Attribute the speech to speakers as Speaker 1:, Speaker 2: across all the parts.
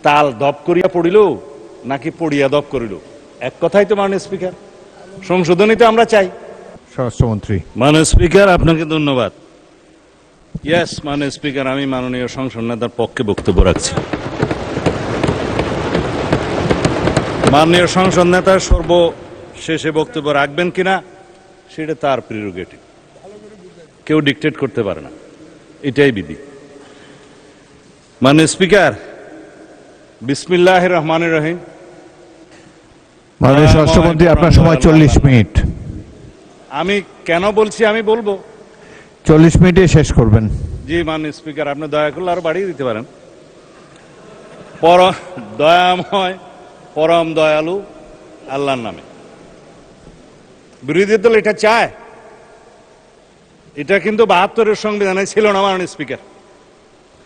Speaker 1: তাল দপ করিয়া পড়িল নাকি পড়িয়া দপ করিল, এক কথাই তো মাননীয় স্পিকার। সংশোধনী তো আমরা চাই।
Speaker 2: স্বরাষ্ট্রমন্ত্রী।
Speaker 1: মাননীয় স্পিকার, আপনাকে ধন্যবাদ। ইয়েস মাননীয় স্পিকার, আমি মাননীয় সংসদ নেতার পক্ষে বক্তব্য রাখছি। মাননীয় সংসদ নেতা সর্বশেষে বক্তব্য রাখবেন কিনা সেটা তার প্রিরোগেটিভ, কেউ ডিকটেট করতে পারে না, এটাই বিধি। মাননীয় স্পিকার, বিসমিল্লাহির রহমানির রহিম।
Speaker 2: মাননীয় স্বরাষ্ট্রমন্ত্রী, আপনার সময় 40 মিনিট।
Speaker 1: আমি কেন বলছি, আমি বলবো
Speaker 2: 40 মিনিটে শেষ করবেন।
Speaker 1: জি মাননীয় স্পিকার, আপনি দয়া করলে আরো বাড়িয়ে দিতে পারেন। দয়াময় পরম দয়ালু আল্লাহর নামে। বিরোধী দল এটা চায়, এটা কিন্তু 72-এর সংবিধানে ছিল না মাননীয় স্পিকার।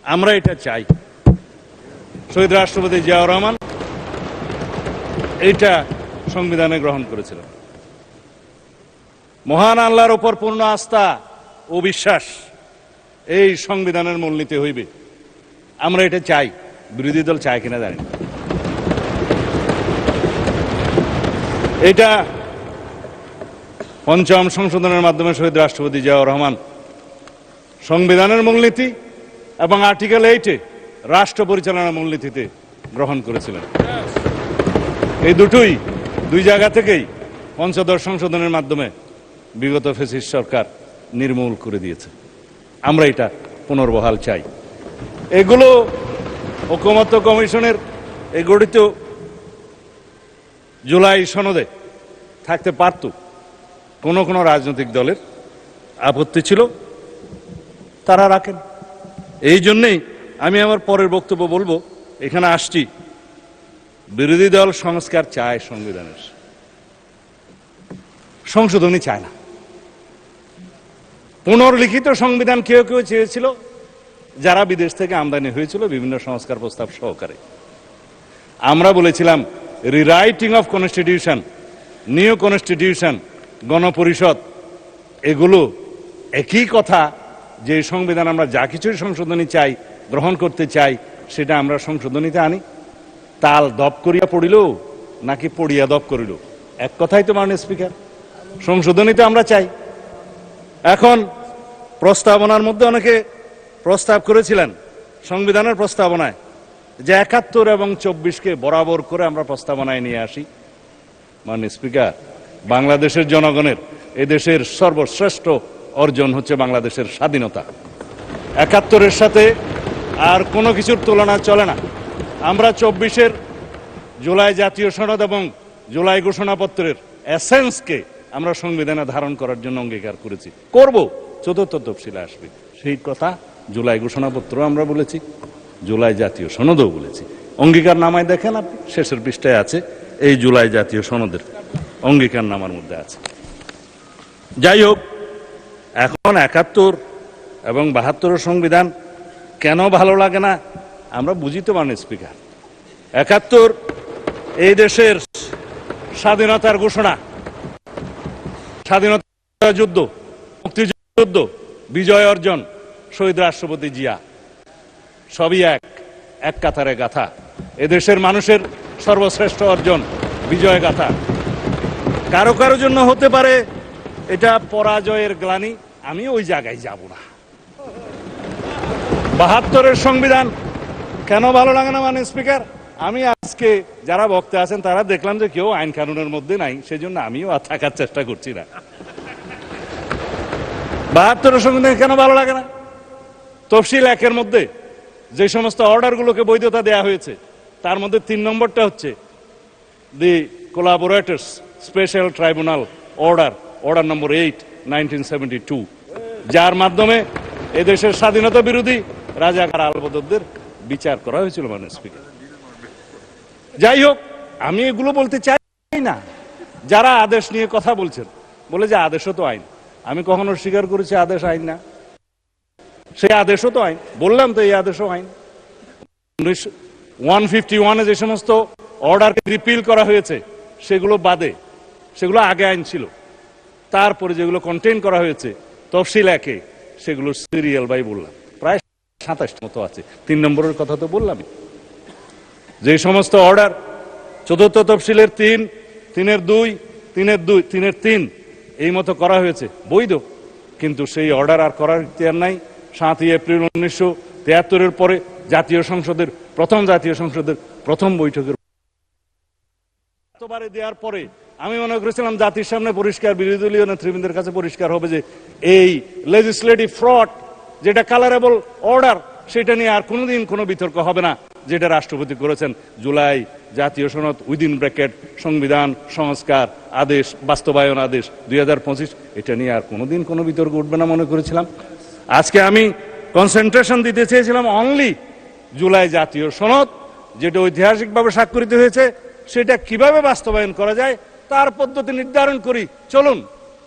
Speaker 1: আমরা এটা চাই। শহীদ রাষ্ট্রপতি জিয়াউর রহমান এটা সংবিধানে গ্রহণ করেছিলেন। মহান আল্লাহর উপর পূর্ণ আস্থা ও বিশ্বাস এই সংবিধানের মূলনীতি হইবে। আমরা এটা চাই, বিরোধী দল চায় কিনা জানি না। এটা পঞ্চম সংশোধনের মাধ্যমে শহীদ রাষ্ট্রপতি জিয়াউর রহমান সংবিধানের মূলনীতি এবং আর্টিকেল 8-এ রাষ্ট্র পরিচালনার মূলনীতিতে গ্রহণ করেছিলেন। এই দুই জায়গা থেকেই পঞ্চদশ সংশোধনের মাধ্যমে বিগত ফ্যাসিস্ট সরকার নির্মূল করে দিয়েছে। আমরা এটা পুনর্বহাল চাই। এগুলো ঐকমত্য কমিশনের এই গঠিত জুলাই সনদে থাকতে পারত। কোন কোন রাজনৈতিক দলের আপত্তি ছিল, তারা রাখেন। এই জন্যেই আমি আমার পরের বক্তব্য বলবো, এখানে আসছি বিরোধী দল সংস্কার চায়, সংবিধানের সংশোধনী চায় না। পুনর্লিখিত সংবিধান কেউ কেউ চেয়েছিল, যারা বিদেশ থেকে আমদানি হয়েছিল বিভিন্ন সংস্কার প্রস্তাব সহকারে। আমরা বলেছিলাম rewriting of constitution, new constitution, গণপরিষদ, এগুলো একই কথা। যে সংবিধান আমরা যা কিছুই সংশোধনী চাই, গ্রহণ করতে চাই, সেটা আমরা সংশোধনীতে আনি। তাল দপ করিয়া পড়িল নাকি পড়িয়া দপ করিল, এক কথাই তো মাননীয় স্পিকার। সংশোধনীতে আমরা চাই। এখন প্রস্তাবনার মধ্যে অনেকে প্রস্তাব করেছিলেন সংবিধানের প্রস্তাবনায় যে 71 এবং 24-কে বরাবর করে আমরা প্রস্তাবনায় নিয়ে আসি। মাননীয় স্পিকার, বাংলাদেশের জনগণের, এদেশের সর্বশ্রেষ্ঠ অর্জন হচ্ছে বাংলাদেশের স্বাধীনতা। 71-এর সাথে আর কোনো কিছুর তুলনা চলে না। আমরা 24-এর জুলাই জাতীয় সনদ এবং জুলাই ঘোষণাপত্রের এসেন্সকে আমরা সংবিধানে ধারণ করার জন্য অঙ্গীকার করেছি, করব। চতুর্থ তফসিলে আসবে সেই কথা। জুলাই ঘোষণাপত্র আমরা বলেছি, জুলাই জাতীয় সনদও বলেছি। অঙ্গীকার নামায় দেখেন আপনি, শেষের পৃষ্ঠায় আছে, এই জুলাই জাতীয় সনদের অঙ্গীকার নামার মধ্যে আছে। যাই হোক, এখন 71 এবং 72-এর সংবিধান কেন ভালো লাগে না আমরা বুঝি তো মাননীয় স্পিকার। 71 এই দেশের স্বাধীনতার ঘোষণা, স্বাধীনতা যুদ্ধ, মুক্তিযুদ্ধ, বিজয় অর্জন, শহীদ রাষ্ট্রপতি জিয়া, সবই এক কাতারে গাথা। এদেশের মানুষের সর্বশ্রেষ্ঠ অর্জন, বিজয় গাথা। কারো কারো জন্য হতে পারে এটা পরাজয়ের গ্লানি, আমি ওই জায়গায় যাব না। 72-এর সংবিধান কেন ভালো লাগে না মাননীয় স্পিকার? আমি আজকে যারা বক্তা আছেন তারা দেখলাম যে কেউ আইন কানুনের মধ্যে নাই, সেজন্য আমিও আর থাকার চেষ্টা করছি না। 72-এর সংবিধান কেন ভালো লাগে না? তফসিল 1-এর মধ্যে যে সমস্ত অর্ডারগুলোকে বৈধতা দেয়া হয়েছে, তার মধ্যে 3 নম্বরটা হচ্ছে দি কোলাবোরেটরস স্পেশাল ট্রাইব্যুনাল অর্ডার নম্বর 8, 1972, যার মাধ্যমে এদেশের স্বাধীনতা বিরোধী রাজাকার আলবদরদের বিচার করা হয়েছিল মাননীয় স্পিকার। যাই হোক, আমি এগুলো বলতে চাই না। যারা আদেশ নিয়ে কথা বলছেন, বলে যে আদেশও তো আইন, আমি কখনো স্বীকার করেছি আদেশ আইন না। সেই আদেশও তো আইন, বললাম তো এই আদেশও আইন। 151-এ যে সমস্ত অর্ডারকে রিপিল করা হয়েছে সেগুলো বাদে, সেগুলো আগে আইন ছিল। তারপরে যেগুলো কন্টেইন করা হয়েছে তফসিল 1-এ, সেগুলো সিরিয়াল বাই বললাম প্রায় 27 মতো আছে। 3 নম্বরের কথা তো বললামই। যে সমস্ত অর্ডার চতুর্থ তফসিলের 3, 3-এর 2, 3-এর 2, 3-এর 3 এই মতো করা হয়েছে বৈধ, কিন্তু সেই অর্ডার আর করার ইখতিয়ার নাই। 7ই এপ্রিল 1973-এর পরে প্রথম জাতীয় সংসদের প্রথম বৈঠকের এতবারে দেওয়ার পরে আমি মনে করেছিলাম জাতির সামনে পরিষ্কার, বিরোধী দলীয় নেতৃবৃন্দের কাছে পরিষ্কার হবে যে এই লেজিসলেটিভ ফ্রড যেটা কালারেবল অর্ডার, সেটা নিয়ে আর কোনোদিন কোনো বিতর্ক হবে না। যেটা রাষ্ট্রপতি করেছেন জুলাই জাতীয় সনদ উইদিন ব্র্যাকেট সংবিধান সংস্কার আদেশ বাস্তবায়ন আদেশ 2025, এটা নিয়ে আর কোনোদিন কোনো বিতর্ক উঠবে না মনে করেছিলাম। আজকে আমি কনসেন্ট্রেশন দিতে চেয়েছিলাম অনলি জুলাই জাতীয় সনদ, যেটা ঐতিহাসিকভাবে স্বাক্ষরিত হয়েছে, সেটা কিভাবে বাস্তবায়ন করা যায় তার পদ্ধতি নির্ধারণ করি, চলুন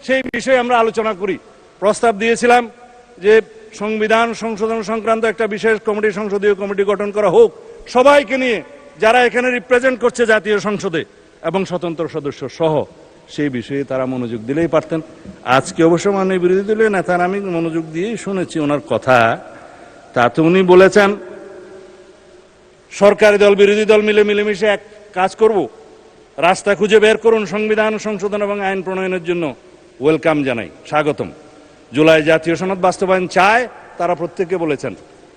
Speaker 1: সেই বিষয়ে আমরা আলোচনা করি। প্রস্তাব দিয়েছিলাম যে সংবিধান সংশোধন সংক্রান্ত একটা বিশেষ কমিটি, সংসদীয় কমিটি গঠন করা হোক, সবাইকে নিয়ে যারা এখানে রিপ্রেজেন্ট করছে জাতীয় সংসদে এবং স্বতন্ত্র সদস্য সহ। সেই বিষয়ে তারা মনোযোগ দিলেই পারতেন। আজকে অবশ্য মাননীয় বিরোধী দলীয় নেতার আমি মনোযোগ দিয়েই শুনেছি ওনার কথা। তাতে উনি বলেছেন সরকারি দল বিরোধী দল মিলেমিশে এক কাজ করব, রাস্তা খুঁজে বের করুন সংবিধান সংশোধন এবং আইন প্রণয়নের জন্য ওয়েলকাম জানাই, স্বাগতম। জুলাই জাতীয় সনদ বাস্তবায়ন চায় তারা প্রত্যেকে বলেছেন।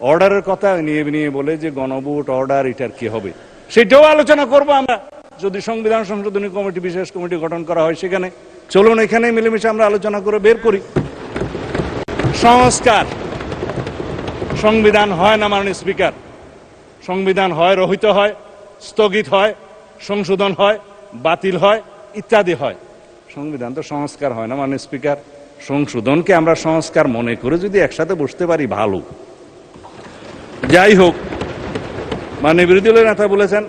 Speaker 1: অর্ডারের কথা নিয়ে বলে যে গণভোট অর্ডার, এটার কি হবে সেটাও আলোচনা করব আমরা যদি সংবিধান সংশোধনী কমিটি বিশেষ কমিটি গঠন করা হয় সেখানে। চলুন এখানে মিলেমিশে আমরা আলোচনা করে বের করি। সংস্কার, সংবিধান হয় না মাননীয় স্পিকার, সংবিধান হয় রহিত হয়, স্থগিত হয়, সংশোধন হয়, বাতিল হয়, ইত্যাদি হয়। সংবিধান তো সংস্কার হয় না মাননীয় স্পিকার। সংশোধনকে আমরা সংস্কার মনে করে যদি একসাথে বসতে পারি ভালো। যাই হোক, মাননীয় বিরোধী দলের নেতা বলেছেন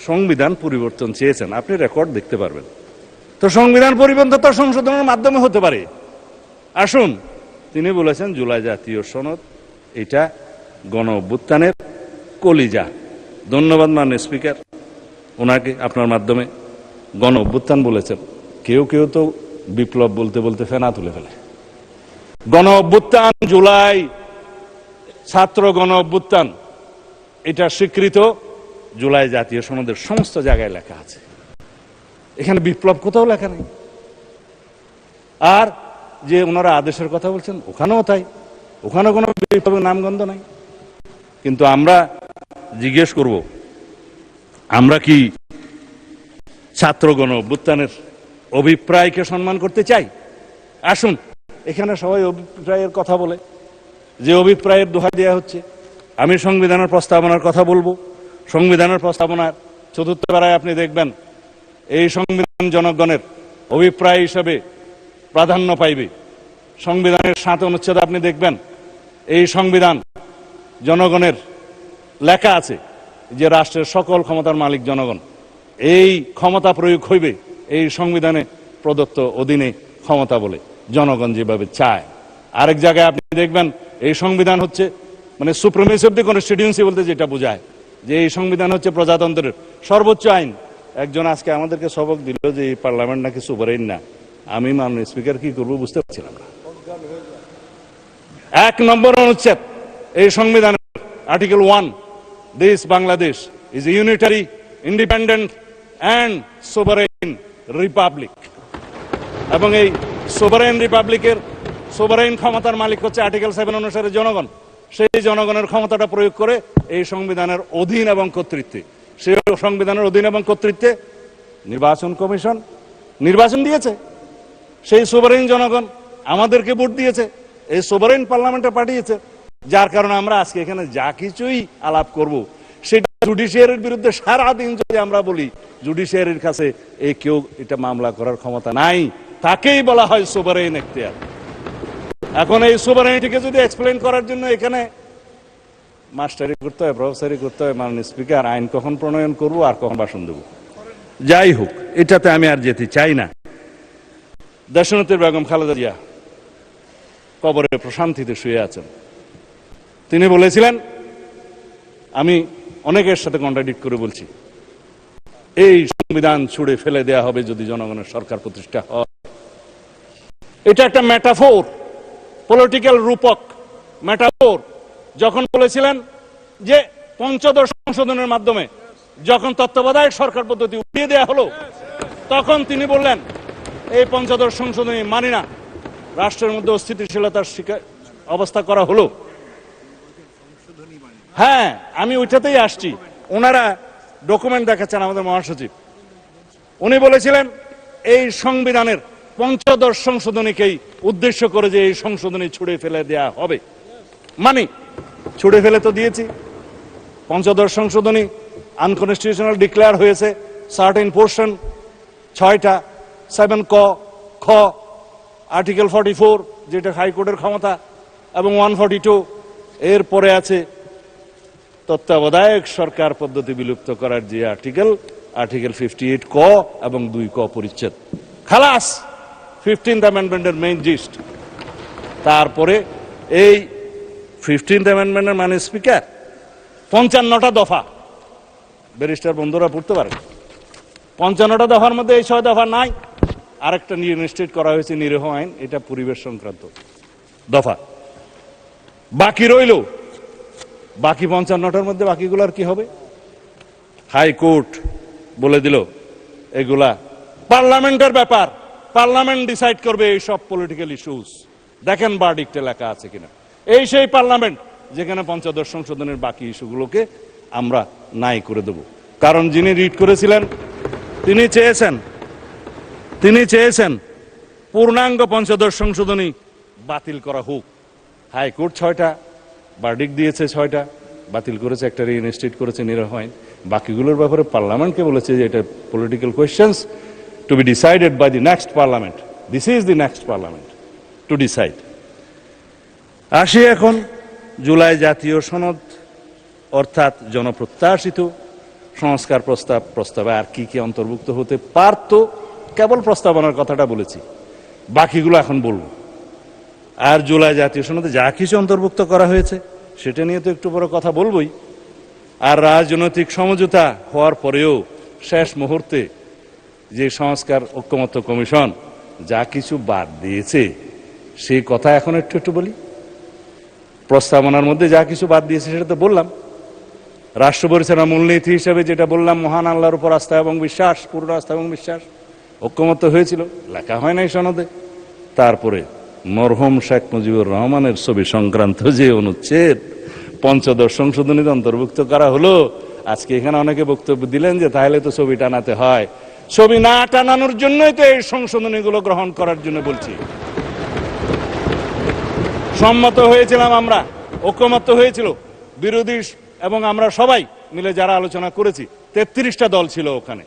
Speaker 1: সংবিধান পরিবর্তন চেয়েছেন, আপনি রেকর্ড দেখতে পারবেন। তো সংবিধান পরিবর্তন তো সংশোধনের মাধ্যমে হতে পারে। আসুন, তিনি বলেছেন জুলাই জাতীয় সনদ এটা গণ অভ্যুত্থানের কলিজা। ধন্যবাদ মাননীয় স্পিকার ওনাকে, আপনার মাধ্যমে। গণ অভ্যুত্থান বলেছেন, কেউ কেউ তো বিপ্লব বলতে বলতে ফেনা তুলে ফেলে। গণ অভ্যুত্থান, জুলাই ছাত্র গণ অভ্যুত্থান, এটা স্বীকৃত জুলাই জাতীয় সনদের সমস্ত জায়গায় লেখা আছে। এখানে বিপ্লব কোথাও লেখা নেই। আর যে ওনারা আদেশের কথা বলছেন ওখানেও তাই, ওখানে কোনো বিপ্লবের নামগন্ধ নাই। কিন্তু আমরা জিজ্ঞেস করব, আমরা কি ছাত্র গণ অভ্যুত্থানের অভিপ্রায়কে সম্মান করতে চাই? আসুন, এখানে সবাই অভিপ্রায়ের কথা বলে, যে অভিপ্রায়ের দোহাই দেওয়া হচ্ছে। আমি সংবিধানের প্রস্তাবনার কথা বলবো। সংবিধানের প্রস্তাবনার 4র্থ ধারায় আপনি দেখবেন এই সংবিধান জনগণের অভিপ্রায় হিসেবে প্রাধান্য পাইবে। সংবিধানের 7 অনুচ্ছেদ আপনি দেখবেন এই সংবিধান জনগণের লেখা আছে যে রাষ্ট্রের সকল ক্ষমতার মালিক জনগণ। এই ক্ষমতা প্রয়োগ হইবে এই সংবিধানে প্রদত্ত অধীনে ক্ষমতা বলে, জনগণ যেভাবে চায়। আরেক জায়গায় আপনি দেখবেন এই সংবিধান হচ্ছে মানে সুপ্রিমেসি অফ দি কনস্টিটিউয়েন্সি বলতে যেটা বোঝায় যে এই সংবিধান হচ্ছে প্রজাতন্ত্রের সর্বোচ্চ আইন। একজন আজকে আমাদেরকে সবক দিল যে এই পার্লামেন্ট নাকি সুপারিন না। আমি মাননীয় স্পিকার কি করবো বুঝতে পারছিলাম না। 1 নম্বর অনুচ্ছেদ এই সংবিধানের article 1, this Bangladesh is a unitary independent and sovereign republic. এবং এই সোভারেইন রিপাবলিকের সোভারেইন ক্ষমতার মালিক হচ্ছে আর্টিকেল 7 অনুসারে জনগণ। সেই জনগণের ক্ষমতাটা প্রয়োগ করে এই সংবিধানের অধীন এবং কর্তৃত্বে, সেই সংবিধানের অধীন এবং কর্তৃত্বে নির্বাচন কমিশন নির্বাচন দিয়েছে। সেই সোভারেইন জনগণ আমাদেরকে ভোট দিয়েছে, এই সোভারেইন পার্লামেন্টে পাঠিয়েছে। যার কারণে আমরা আজকে এখানে যা কিছুই আলাপ করব সেটা জুডিশিয়ারির বিরুদ্ধে সারাদিন যদি আমরা বলি, জুডিশিয়ারির কাছে এই কেউ এটা মামলা করার ক্ষমতা নাই, তাকেই বলা হয় সোভারেইন এখতিয়ার। এখন এই সোভারেনিটিকে যদি এক্সপ্লেন করার জন্য এখানে মাস্টারি করতে হয়, প্রফেসরি করতে হয়, মাননীয় স্পিকার আইন কখন প্রণয়ন করবো আর কখন ভাষণ দেবো। যাই হোক, এটাতে আমি আর যেতে চাই না। দেশনেত্রী বেগম খালেদা জিয়া কবরে প্রশান্তিতে শুয়ে আছেন। তিনি বলেছিলেন, আমি অনেকের সাথে কন্ট্রাডিক্ট করে বলছি, এই সংবিধান ছুড়ে ফেলে দেয়া হবে যদি জনগণের সরকার প্রতিষ্ঠা হয়। এটা একটা মেটাফোর, পলিটিক্যাল রূপক, মেটাফোর। যখন বলেছিলেন যে 15 সংশোধনের মাধ্যমে যখন তত্ত্বাবধায়ক সরকার পদ্ধতি উঠিয়ে দেওয়া হলো, তখন তিনি বললেন এই পঞ্চদশ সংশোধনী মানি না, রাষ্ট্রের মধ্যে অস্থিতিশীলতার অবস্থা করা হলো। হ্যাঁ, আমি ওইটাতেই আসছি। ওনারা ডকুমেন্ট দেখাচ্ছেন আমাদের মহাসচিব, উনি বলেছিলেন এই সংবিধানের পঞ্চদশ সংশোধনীকেই উদ্দেশ্য করে যে এই সংশোধনী ছুড়ে ফেলে দেয়া হবে। মানি, ছুড়ে ফেলে তো দিয়েছি। পঞ্চদশ সংশোধনী আনকনস্টিটিউশনাল ডিক্লেয়ার হয়েছে সার্টেন পোর্শন, 6টা, 7 ক, খ, আর্টিকেল 44 যেটা হাইকোর্টের ক্ষমতা, এবং 142। এরপরে আছে তত্ত্বাবধায়ক সরকার পদ্ধতি বিলুপ্ত করার যে আর্টিকেল 58 ক এবং 2 ক পরিচ্ছেদ। খালাস 15th অ্যামেন্ডমেন্টের মেইন জিস্ট। তারপরে এই 15th অ্যামেন্ডমেন্টের মানে স্পিকার 55টা দফা, ব্যারিস্টার বন্ধুরা পড়তে পারেন। 55টা দফার মধ্যে এই 6 দফা নাই। আরেকটা নিশ্চিত করা হয়েছে নিরীহ আইন, এটা পরিবেশ সংক্রান্ত দফা। বাকি রইল, বাকি 55টার মধ্যে বাকিগুলার কি হবে? হাইকোর্ট বলে দিল এগুলা পার্লামেন্টের ব্যাপার, পার্লামেন্ট ডিসাইড করবে এই সব পলিটিক্যাল ইস্যুস। দেখেন ভার্ডিক্টে লেখা আছে কিনা। এই সেই পার্লামেন্ট যেখানে পঞ্চদশ সংশোধনের বাকি ইস্যুগুলোকে আমরা নাই করে দেব। কারণ যিনি রিড করেছিলেন তিনি চেয়েছেন পূর্ণাঙ্গ পঞ্চদশ সংশোধনী বাতিল করা হোক। হাইকোর্ট 6টা ভার্ডিক্ট দিয়েছে, 6টা বাতিল করেছে, একটা রিইনস্টেট করেছে নিরীহ আইন। বাকিগুলোর ব্যাপারে পার্লামেন্টকে বলেছে যে এটা political questions to be decided by the next parliament. This is the next parliament to decide. আসি এখন জুলাই জাতীয় সনদ, অর্থাৎ জনপ্রত্যাশিত সংস্কার প্রস্তাবে আর কি কি অন্তর্ভুক্ত হতে পারত। কেবল প্রস্তাবনার কথাটা বলেছি, বাকিগুলো এখন বলবো। আর জুলাই জাতীয় সনদে যা কিছু অন্তর্ভুক্ত করা হয়েছে সেটা নিয়ে তো একটু বড় কথা বলবোই। আর রাজনৈতিক সমঝোতা হওয়ার পরেও শেষ মুহূর্তে যে সংস্কার ঐকমত্য কমিশন যা কিছু বাদ দিয়েছে সেই কথা এখন একটু বলি। প্রস্তাবনার মধ্যে যা কিছু বাদ দিয়েছে সেটা তো বললাম। রাষ্ট্র পরিচালনা মূলনীতি হিসেবে যেটা বললাম, মহান আল্লাহর উপর আস্থা এবং বিশ্বাস, পূর্ণ আস্থা এবং বিশ্বাস, ঐকমত্য হয়েছিল, লেখা হয় নাই সনদে। তারপরে মরহুম শেখ মুজিবুর রহমানের ছবি সংক্রান্ত যে অনুচ্ছেদ পঞ্চদশ সংশোধনীতে অন্তর্ভুক্ত করা হলো, আজকে এখানে অনেকে বক্তব্য দিলেন যে তাহলে তো ছবি টানাতে হয়। ছবি না টানানোর জন্যই তো এই সংশোধনীগুলো গ্রহণ করার জন্য বলছি। সম্মত হয়েছিলাম আমরা, ঐকমত্য হয়েছিল, বিরোধী এবং আমরা সবাই মিলে যারা আলোচনা করেছি, 33টা দল ছিল ওখানে।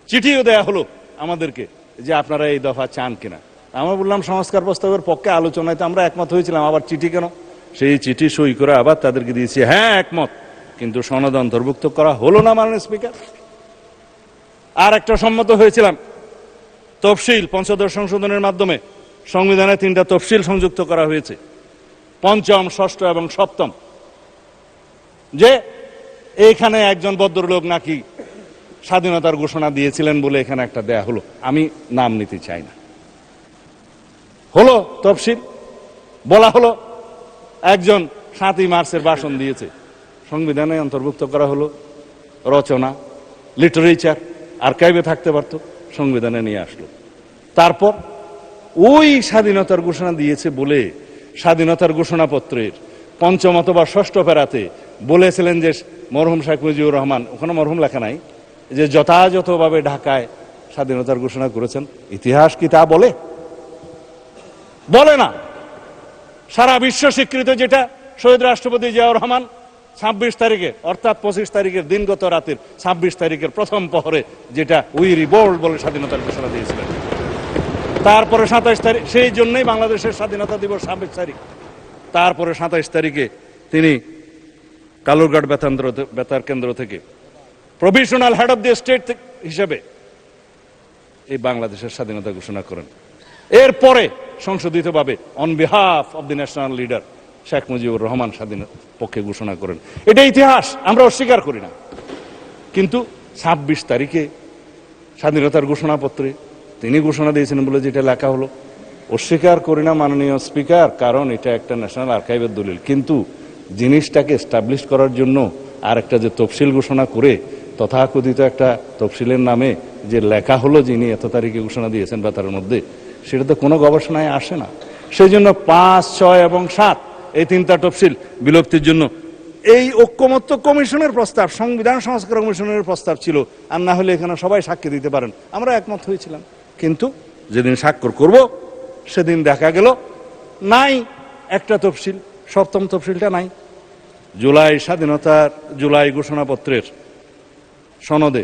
Speaker 1: চিঠিও দেয়া হলো আমাদেরকে যে আপনারা এই দফা চান কিনা। আমরা বললাম সংস্কার প্রস্তাবের পক্ষে, আলোচনায় তো আমরা একমত হয়েছিলাম, আবার চিঠি কেন? সেই চিঠি সই করে আবার তাদেরকে দিয়েছি, হ্যাঁ একমত, কিন্তু সনদ অন্তর্ভুক্ত করা হলো না মাননীয় স্পিকার। আর একটা সম্মত হয়েছিলাম তফসিল, পঞ্চদশ সংশোধনের মাধ্যমে সংবিধানে 3টা তফসিল সংযুক্ত করা হয়েছে, 5ম, 6ষ্ঠ এবং 7ম। যে এইখানে একজন ভদ্রলোক নাকি স্বাধীনতার ঘোষণা দিয়েছিলেন বলে এখানে একটা দেয়া হলো, আমি নাম নিতে চাই না। হলো তফসিল, বলা হলো একজন 7ই মার্চের ভাষণ দিয়েছে, সংবিধানে অন্তর্ভুক্ত করা হলো। রচনা, লিটারেচার আর্কাইভে থাকতে পারত, সংবিধানে নিয়ে আসলো। তারপর ওই স্বাধীনতার ঘোষণা দিয়েছে বলে স্বাধীনতার ঘোষণাপত্রের 5ম অথবা 6ষ্ঠ প্যারাতে বলেছিলেন যে মরহুম শেখ মুজিবুর রহমান, ওখানে মরহুম লেখা নাই, যে যথাযথভাবে ঢাকায় স্বাধীনতার ঘোষণা করেছেন। ইতিহাস কি তা বলে? বলে না। সারা বিশ্ব স্বীকৃত যেটা শহীদ রাষ্ট্রপতি জিয়াউর রহমান 26 তারিখে, অর্থাৎ 25 তারিখের দিনগত রাতের 26 তারিখের প্রথম প্রহরে যেটা উই রিভোল্ট বলে স্বাধীনতার ঘোষণা দিয়েছিলেন। তারপরে 27 তারিখ, সেই জন্যই বাংলাদেশের স্বাধীনতা দিবস 26 তারিখ। তারপরে 27 তারিখে তিনি কালুরঘাট বেতার কেন্দ্র থেকে provisional head of the state হিসেবে এই বাংলাদেশের স্বাধীনতা ঘোষণা করেন। এরপরে সংশোধিতভাবে on behalf of the national leader Sheikh Mujibur Rahman স্বাধীনতার পক্ষে ঘোষণা করেন। এটা ইতিহাস, আমরা অস্বীকার করি না। কিন্তু 26 তারিখে স্বাধীনতার ঘোষণাপত্রে তিনি ঘোষণা দিয়েছেন বলে যেটা লেখা হলো, অস্বীকার করি না মাননীয় স্পিকার, কারণ এটা একটা ন্যাশনাল আর্কাইভের দলিল। কিন্তু জিনিসটাকে এস্টাবলিশ করার জন্য আর একটা যে তফসিল ঘোষণা করে তথাকথিত একটা তফসিলের নামে যে লেখা হলো যিনি এত তারিখে ঘোষণা দিয়েছেন বা তার মধ্যে, সেটা তো কোনো গবেষণায় আসে না। সেই জন্য 5, 6 এবং 7 এই 3টা তফসিল বিলুপ্তির জন্য এই ঐক্যমত্য কমিশনের প্রস্তাব, সংবিধান সংস্কার কমিশনের প্রস্তাব ছিল, আর না হলে এখানে সবাই সাক্ষী দিতে পারেন, আমরা একমত হয়েছিলাম। কিন্তু যেদিন স্বাক্ষর করব সেদিন দেখা গেল নাই একটা তফসিল, 7ম তফসিলটা নাই। জুলাই স্বাধীনতার জুলাই ঘোষণাপত্রের সনদে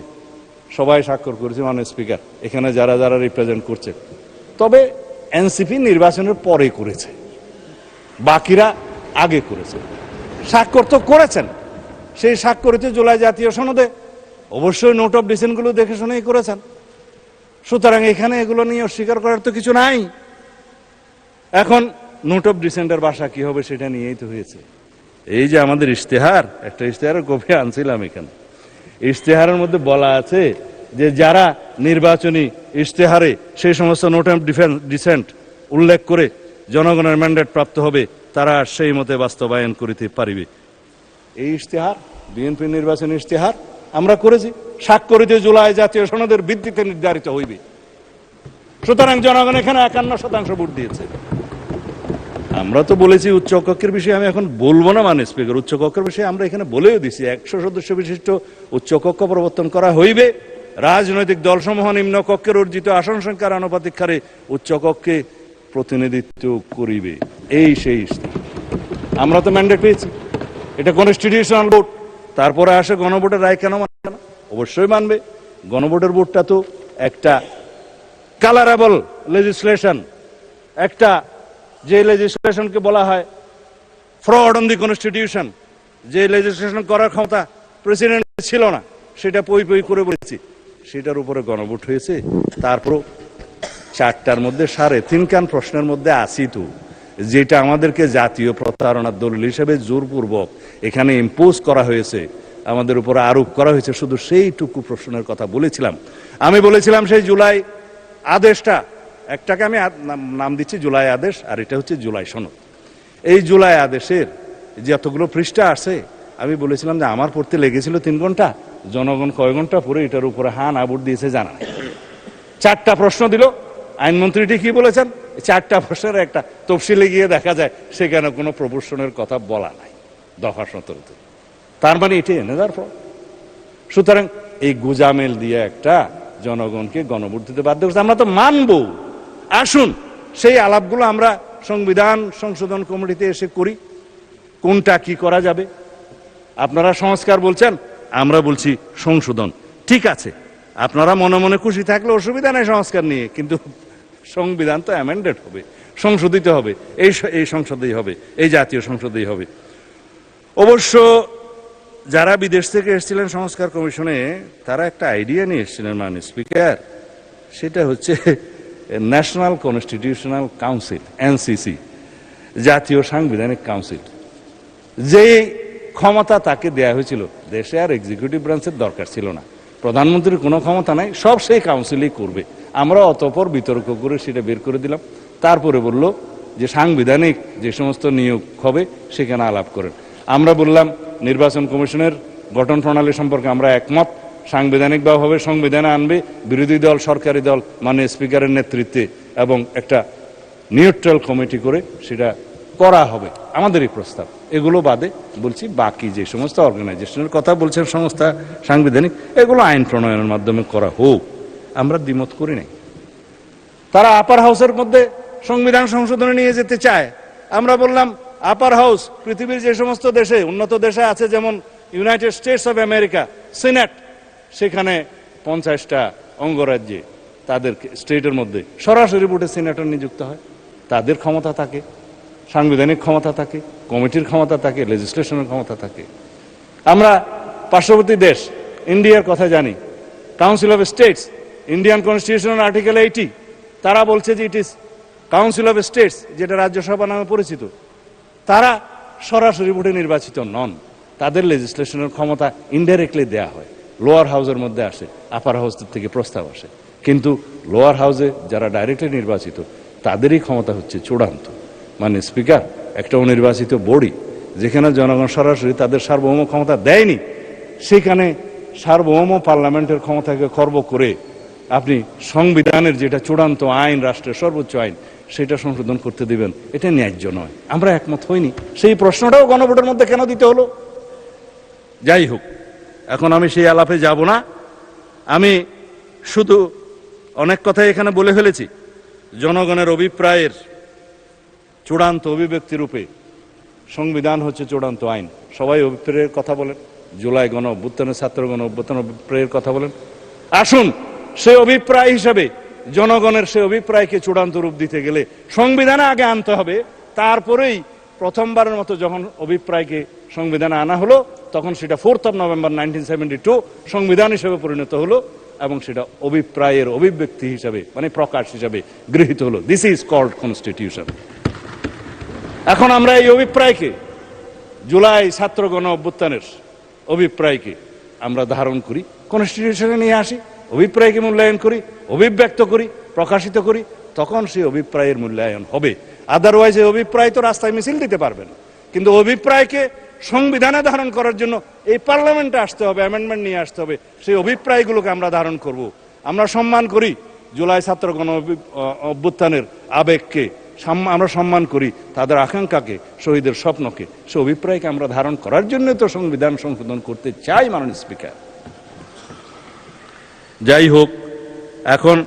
Speaker 1: সবাই স্বাক্ষর করেছে, মাননীয় স্পিকার, এখানে যারা যারা রিপ্রেজেন্ট করছে। তবে এনসিপি নির্বাচনের পরে করেছে, বাকিরা আগে করেছে। স্বাক্ষর তো করেছেন, সেই স্বাক্ষরিত জুলাই জাতীয় সনদে অবশ্যই নোট অফ ডিসেন্টগুলো দেখে শুনেই করেছেন। সুতরাং এখানে এগুলো নিয়ে অস্বীকার করার তো কিছু নাই। এখন নোট অফ ডিসেন্টের ভাষা কি হবে সেটা নিয়েই তো হয়েছে। এই যে আমাদের ইশতেহার, একটা ইশতেহারের কপি আনছিলাম এখানে, ইশতেহারের মধ্যে বলা আছে যে যারা নির্বাচনী ইশতেহারে সেই সমস্ত নোট অফ ডিসেন্ট উল্লেখ করে জনগণের ম্যান্ডেট প্রাপ্ত হবে তারা সেই মতে বাস্তবায়ন করিতে পারিবে। এই ইশতেহার বিএনপি নির্বাচনী ইশতেহার আমরা করেছি, স্বাক্ষরিত জুলাই জাতীয় সনদের ভিত্তিতে নির্ধারিত হইবে। সুতরাং জনগণ এখানে 51% ভোট দিয়েছে। আমরা তো বলেছি উচ্চকক্ষের বিষয়ে আমি এখন বলবো না, মানে স্পিকার, উচ্চকক্ষের বিষয়ে আমরা এখানে বলেও দিছি 100 সদস্য বিশিষ্ট উচ্চকক্ষ প্রবর্তন করা হইবে। রাজনৈতিক দলসমূহ নিম্ন কক্ষের অর্জিত আসন সংখ্যার আনুপাতিক হারে উচ্চকক্ষে প্রতিনিধিত্ব করিবে। এই সেই আমরা তো ম্যান্ডেট পেয়েছি, এটা কনস্টিটিউশনাল ভোট। তারপরে আসে গণভোটের রায়, কেন মানবে না? অবশ্যই মানবে। গণভোটের ভোটটা তো একটা কালারেবল লেজিসলেশন, একটা যে লেজিসলেশনকে বলা হয় ফ্রড অন দি কনস্টিটিউশন, যে লেজিসলেশন করার ক্ষমতা প্রেসিডেন্ট ছিল না, সেটা পই পই করে বলেছি, সেটার উপরে গণভোট হয়েছে। তারপর 4টার মধ্যে 3.5 কান প্রশ্নের মধ্যে আসি তো, যেটা আমাদেরকে জাতীয় প্রতারণার দলিল হিসেবে জোরপূর্বক এখানে ইম্পোজ করা হয়েছে, আমাদের উপর আরোপ করা হয়েছে, শুধু সেইটুকু প্রশ্নের কথা বলেছিলাম। আমি বলেছিলাম সেই জুলাই আদেশটা, একটাকে আমি নাম দিচ্ছি জুলাই আদেশ, আর এটা হচ্ছে জুলাই সনদ। এই জুলাই আদেশের যতগুলো পৃষ্ঠা আছে, আমি বলেছিলাম যে আমার পড়তে লেগেছিল 3 ঘন্টা, জনগণ কয় ঘন্টা পরে এটার উপরে হ্যাঁ না ভোট দিয়েছে জানা নাই। 4টা প্রশ্ন দিল, আইনমন্ত্রীটি কি বলেছেন, 4টা প্রশ্নের একটা তফসিলে গিয়ে দেখা যায় সেখানে কোনো প্রপোর্শনের কথা বলা নাই, দফা 17-তে। তার মানে এটি এনে দেওয়ার পর। সুতরাং এই গুজামেল দিয়ে একটা জনগণকে গণভোট দিতে বাধ্য করছে, আমরা তো মানবো। আসুন সেই আলাপগুলো আমরা সংবিধান সংশোধন কমিটিতে এসে করি, কোনটা কি করা যাবে। আপনারা সংস্কার বলছেন, আমরা বলছি সংশোধন। ঠিক আছে, আপনারা মনে মনে খুশি থাকলে অসুবিধা নেই সংস্কার নিয়ে, কিন্তু সংবিধান তো অ্যামেন্ডেড হবে, সংশোধিত হবে, এই সংসদেই হবে, এই জাতীয় সংসদেই হবে। অবশ্য যারা বিদেশ থেকে এসেছিলেন সংস্কার কমিশনে, তারা একটা আইডিয়া নিয়ে এসেছিলেন, মাননীয় স্পিকার, সেটা হচ্ছে ন্যাশনাল কনস্টিটিউশনাল কাউন্সিল, এনসিসি, জাতীয় সাংবিধানিক কাউন্সিল। যে ক্ষমতা তাকে দেয়া হয়েছিল, দেশে আর এক্সিকিউটিভ ব্রাঞ্চের দরকার ছিল না, প্রধানমন্ত্রীর কোনো ক্ষমতা নাই, সব সেই কাউন্সিলই করবে। আমরা অতঃপর বিতর্ক করে সেটা বের করে দিলাম। তারপরে বলল যে সাংবিধানিক যে সমস্ত নিয়োগ হবে সেখানে আলাপ করেন। আমরা বললাম নির্বাচন কমিশনের গঠন প্রণালী সম্পর্কে আমরা একমত, সাংবিধানিকভাবে সংবিধানে আনবে বিরোধী দল, সরকারি দল, মাননীয় স্পিকারের নেতৃত্বে, এবং একটা নিউট্রাল কমিটি করে সেটা করা হবে, আমাদেরই প্রস্তাব। এগুলো বাদে বলছি বাকি যে সমস্ত অর্গানাইজেশনের কথা বলছেন সংস্থা সাংবিধানিক, এগুলো আইন প্রণয়নের মাধ্যমে করা হোক, আমরা দ্বিমত করি নাই। তারা আপার হাউসের মধ্যে সংবিধান সংশোধনে নিয়ে যেতে চায়। আমরা বললাম আপার হাউস পৃথিবীর যে সমস্ত দেশে, উন্নত দেশে আছে, যেমন United states of America, senate, সেখানে 50টা অঙ্গরাজ্যে তাদের স্টেটের মধ্যে সরাসরি ভোটে সিনেটর নিযুক্ত হয়, তাদের ক্ষমতা থাকে, সাংবিধানিক ক্ষমতা থাকে, কমিটির ক্ষমতা থাকে, লেজিসলেশনের ক্ষমতা থাকে। আমরা পার্শ্ববর্তী দেশ ইন্ডিয়ার কথা জানি, কাউন্সিল অফ স্টেটস, ইন্ডিয়ান কনস্টিটিউশনের আর্টিকেল 80, তারা বলছে যে it is council of states, যেটা রাজ্যসভা নামে পরিচিত, তারা সরাসরি ভোটে নির্বাচিত নন, তাদের লেজিসলেশনের ক্ষমতা ইনডাইরেক্টলি দেয়া হয়, লোয়ার হাউসের মধ্যে আসে, আপার হাউস থেকে প্রস্তাব আসে, কিন্তু লোয়ার হাউসে যারা ডাইরেক্টলি নির্বাচিত তাদেরই ক্ষমতা হচ্ছে চূড়ান্ত। মানে স্পিকার, একটা অনির্বাচিত বডি যেখানে জনগণ সরাসরি তাদের সার্বভৌম ক্ষমতা দেয়নি, সেখানে সার্বভৌম পার্লামেন্টের ক্ষমতাকে খর্ব করে আপনি সংবিধানের যেটা চূড়ান্ত আইন, রাষ্ট্রের সর্বোচ্চ আইন, সেটা সংশোধন করতে দিবেন, এটা ন্যায্য নয়। আমরা একমত হইনি। সেই প্রশ্নটাও গণভোটের মধ্যে কেন দিতে হলো? যাই হোক, এখন আমি সেই আলাপে যাব না। আমি শুধু অনেক কথাই এখানে বলে ফেলেছি। জনগণের অভিপ্রায়ের চূড়ান্ত অভিব্যক্তি রূপে সংবিধান হচ্ছে চূড়ান্ত আইন। সবাই অভিপ্রায়ের কথা বলেন, জুলাই গণ অভ্যুত্থানের, ছাত্র গণ অভ্যুত্থানের অভিপ্রায়ের কথা বলেন। আসুন, সে অভিপ্রায় হিসাবে জনগণের সে অভিপ্রায়কে চূড়ান্ত রূপ দিতে গেলে সংবিধানে আগে আনতে হবে। তারপরেই প্রথমবারের মতো যখন অভিপ্রায়কে সংবিধানে আনা হলো, তখন সেটা 4th of November 1972 সংবিধান হিসেবে পরিণত হলো এবং সেটা অভিপ্রায়ের অভিব্যক্তি হিসাবে, মানে প্রকাশ হিসাবে গৃহীত হলো। This is called constitution. এখন আমরা এই অভিপ্রায়কে, জুলাই ছাত্র গণ অভ্যুত্থানের অভিপ্রায়কে আমরা ধারণ করি, কনস্টিটিউশনে নিয়ে আসি, অভিপ্রায়কে মূল্যায়ন করি, অভিব্যক্ত করি, প্রকাশিত করি, তখন সেই অভিপ্রায়ের মূল্যায়ন হবে। আদারওয়াইজ এই অভিপ্রায় তো রাস্তায় মিছিল দিতে পারবেন, কিন্তু অভিপ্রায়কে সংবিধানে ধারণ করার জন্য এই পার্লামেন্টে আসতে হবে, অ্যামেন্ডমেন্ট নিয়ে আসতে হবে। সেই অভিপ্রায়গুলোকে আমরা ধারণ করব। আমরা সম্মান করি জুলাই ছাত্র গণ অভ্যুত্থানের আবেগকে, আমরা সম্মান করি তাদের আকাঙ্ক্ষাকে, শহীদের স্বপ্নকে। সে অভিপ্রায়কে আমরা ধারণ করার জন্য তো সংবিধান সংশোধন করতে চাই, মাননীয় স্পিকার। যাই হোক, এখন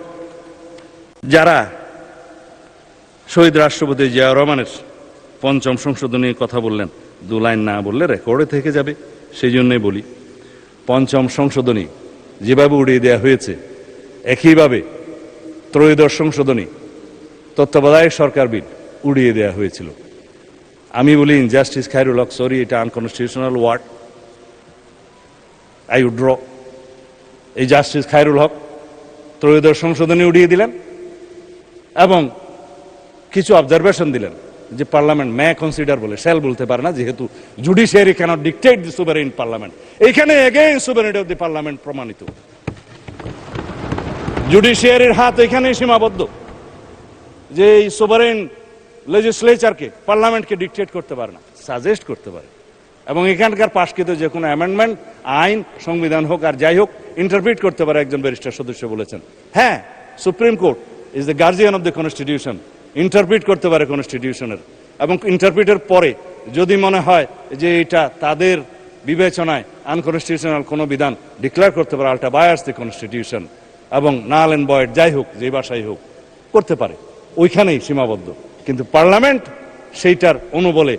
Speaker 1: যারা শহীদ রাষ্ট্রপতি জিয়াউর রহমানের 5ম সংশোধনীর কথা বললেন, 2 লাইন না বললে রেকর্ডে থেকে যাবে, সেই জন্যই বলি। 5ম সংশোধনী যেভাবে উড়িয়ে দেওয়া হয়েছে, একইভাবে 3য় সংশোধনী তত্ত্বাবধায়ক সরকার বিল উড়িয়ে দেওয়া হয়েছিল। আমি বলি ইনজাস্টিস খায়রুল হক, সরি, এটা unconstitutional word, I would draw. এই জাস্টিস খায়রুল হক 3য় সংশোধনী উড়িয়ে দিলেন এবং কিছু অবজারভেশন দিলেন যে পার্লামেন্ট মে কনসিডার বলে, শ্যাল বলতে পারে না, যেহেতু judiciary cannot dictate the sovereign parliament. এইখানে again sovereignty of the parliament প্রমাণিত। জুডিশিয়ারির হাত এখানেই সীমাবদ্ধ যে এই সুভারেইন লেজিসলেচারকে, পার্লামেন্টকে ডিক্টেট করতে পারে না, সাজেস্ট করতে পারে। এবং এখানকার পাশকৃত যে কোনো অ্যামেন্ডমেন্ট, আইন, সংবিধান হোক আর যাই হোক, ইন্টারপ্রিট করতে পারে একজন ব্যারিস্টার সদস্য বলেছেন। হ্যাঁ, supreme court is the guardian of the constitution, interpret করতে পারে কনস্টিটিউশনের, এবং ইন্টারপ্রিটের পরে যদি মনে হয় যে এটা তাদের বিবেচনায় আনকনস্টিটিউশনাল কোনো বিধান, ডিক্লেয়ার করতে পারে আল্টা বায়াস দ্য কনস্টিটিউশন, এবং নাল এন্ড ভয়েড যাই হোক, যে ভাষাই হোক, করতে পারে। ওইখানেই সীমাবদ্ধ। কিন্তু পার্লামেন্ট সেইটার অনুবলে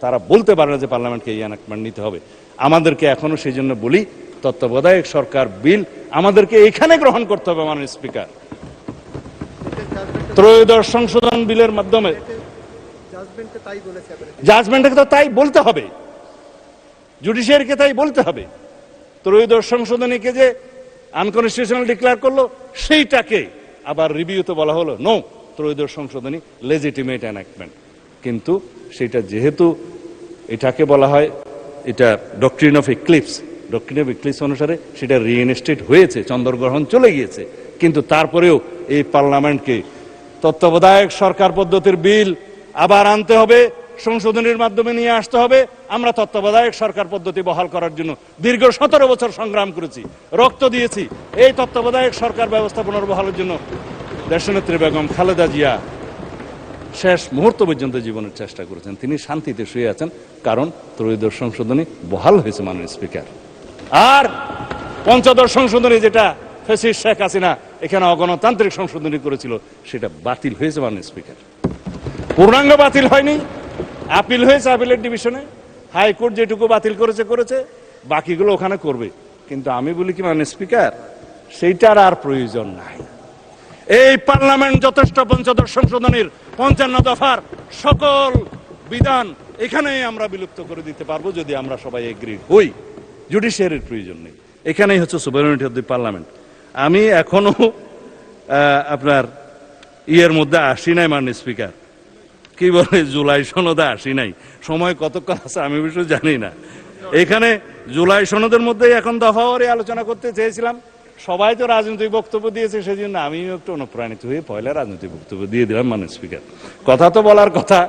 Speaker 1: তারা বলতে পারে না যে পার্লামেন্টকে এই এনাক্টমেন্ট নিতে হবে। আমাদেরকে এখনো সেই জন্য বলি, তত্ত্বাবধায়ক সরকার বিল আমাদেরকে এখানে গ্রহণ করতে হবে, মাননীয় স্পিকার। 3য় সংশোধন বিলের মাধ্যমে জাজমেন্টকে তো তাই বলতে হবে, জুডিশিয়ারিকে তাই বলতে হবে। 3য় সংশোধনীকে যে আনকনস্টিটিউশনাল ডিক্লেয়ার করলো, সেইটাকে আবার রিভিউতে বলা হলো নো, 3য় সংশোধনী লেজিটিমেট এনাক্টমেন্ট। কিন্তু সেটা যেহেতু এটাকে বলা হয়, এটা doctrine of eclipse, doctrine of eclipse অনুসারে সেটা রিইনস্টেট হয়েছে, চন্দ্রগ্রহণ চলে গিয়েছে। কিন্তু তারপরেও এই পার্লামেন্টকে তত্ত্বাবধায়ক সরকার পদ্ধতির বিল আবার আনতে হবে, সংশোধনীর মাধ্যমে নিয়ে আসতে হবে। আমরা তত্ত্বাবধায়ক সরকার পদ্ধতি বহাল করার জন্য দীর্ঘ 17 বছর সংগ্রাম করেছি, রক্ত দিয়েছি। এই তত্ত্বাবধায়ক সরকার ব্যবস্থা পুনর্বহালের জন্য দেশনেত্রী বেগম খালেদা জিয়া শেষ মুহূর্ত পর্যন্ত জীবনের চেষ্টা করেছেন। তিনি শান্তিতে শুয়ে আছেন, কারণ 3য় সংশোধনী বহাল হয়েছে, মাননীয় স্পিকার। আর 5ম সংশোধনী, যেটা ফ্যাসিস্ট শেখ হাসিনা এখানে অগণতান্ত্রিক সংশোধনী করেছিল, সেটা বাতিল হয়েছে, মাননীয় স্পিকার। পূর্ণাঙ্গ বাতিল হয়নি, আপিল হয়েছে আপিলের ডিভিশনে। হাইকোর্ট যেটুকু বাতিল করেছে, বাকিগুলো ওখানে করবে। কিন্তু আমি বলি কি, মাননীয় স্পিকার, সেইটার আর প্রয়োজন নাই। এই পার্লামেন্ট যথেষ্ট 5ম সংশোধনীর 55 দফার সকল বিধান এখানেই আমরা বিলুপ্ত করে দিতে পারবো, যদি আমরা সবাই এগ্রি হই। জুডিশিয়ারির প্রয়োজন নেই। এখানেই হচ্ছে সুভারেনিটি অফ দি পার্লামেন্ট। আমি এখনো আপনার ইয়ের মধ্যে আসি নাই, মাননীয় স্পিকার, কি বলে, জুলাই সনদে আসি নাই। সময় কতক্ষণ আছে আমি অবশ্য জানি না। এখানে জুলাই সনদের মধ্যেই এখন দফাওয়ারি আলোচনা করতে চেয়েছিলাম। সবাই তো রাজনৈতিক বক্তব্য দিয়েছে, সেজন্য আমিও একটু অনুপ্রাণিত হয়ে পয়লা রাজনৈতিক বক্তব্য দিয়ে দিলাম, মাননীয় স্পিকার। কথা তো বলার কথা,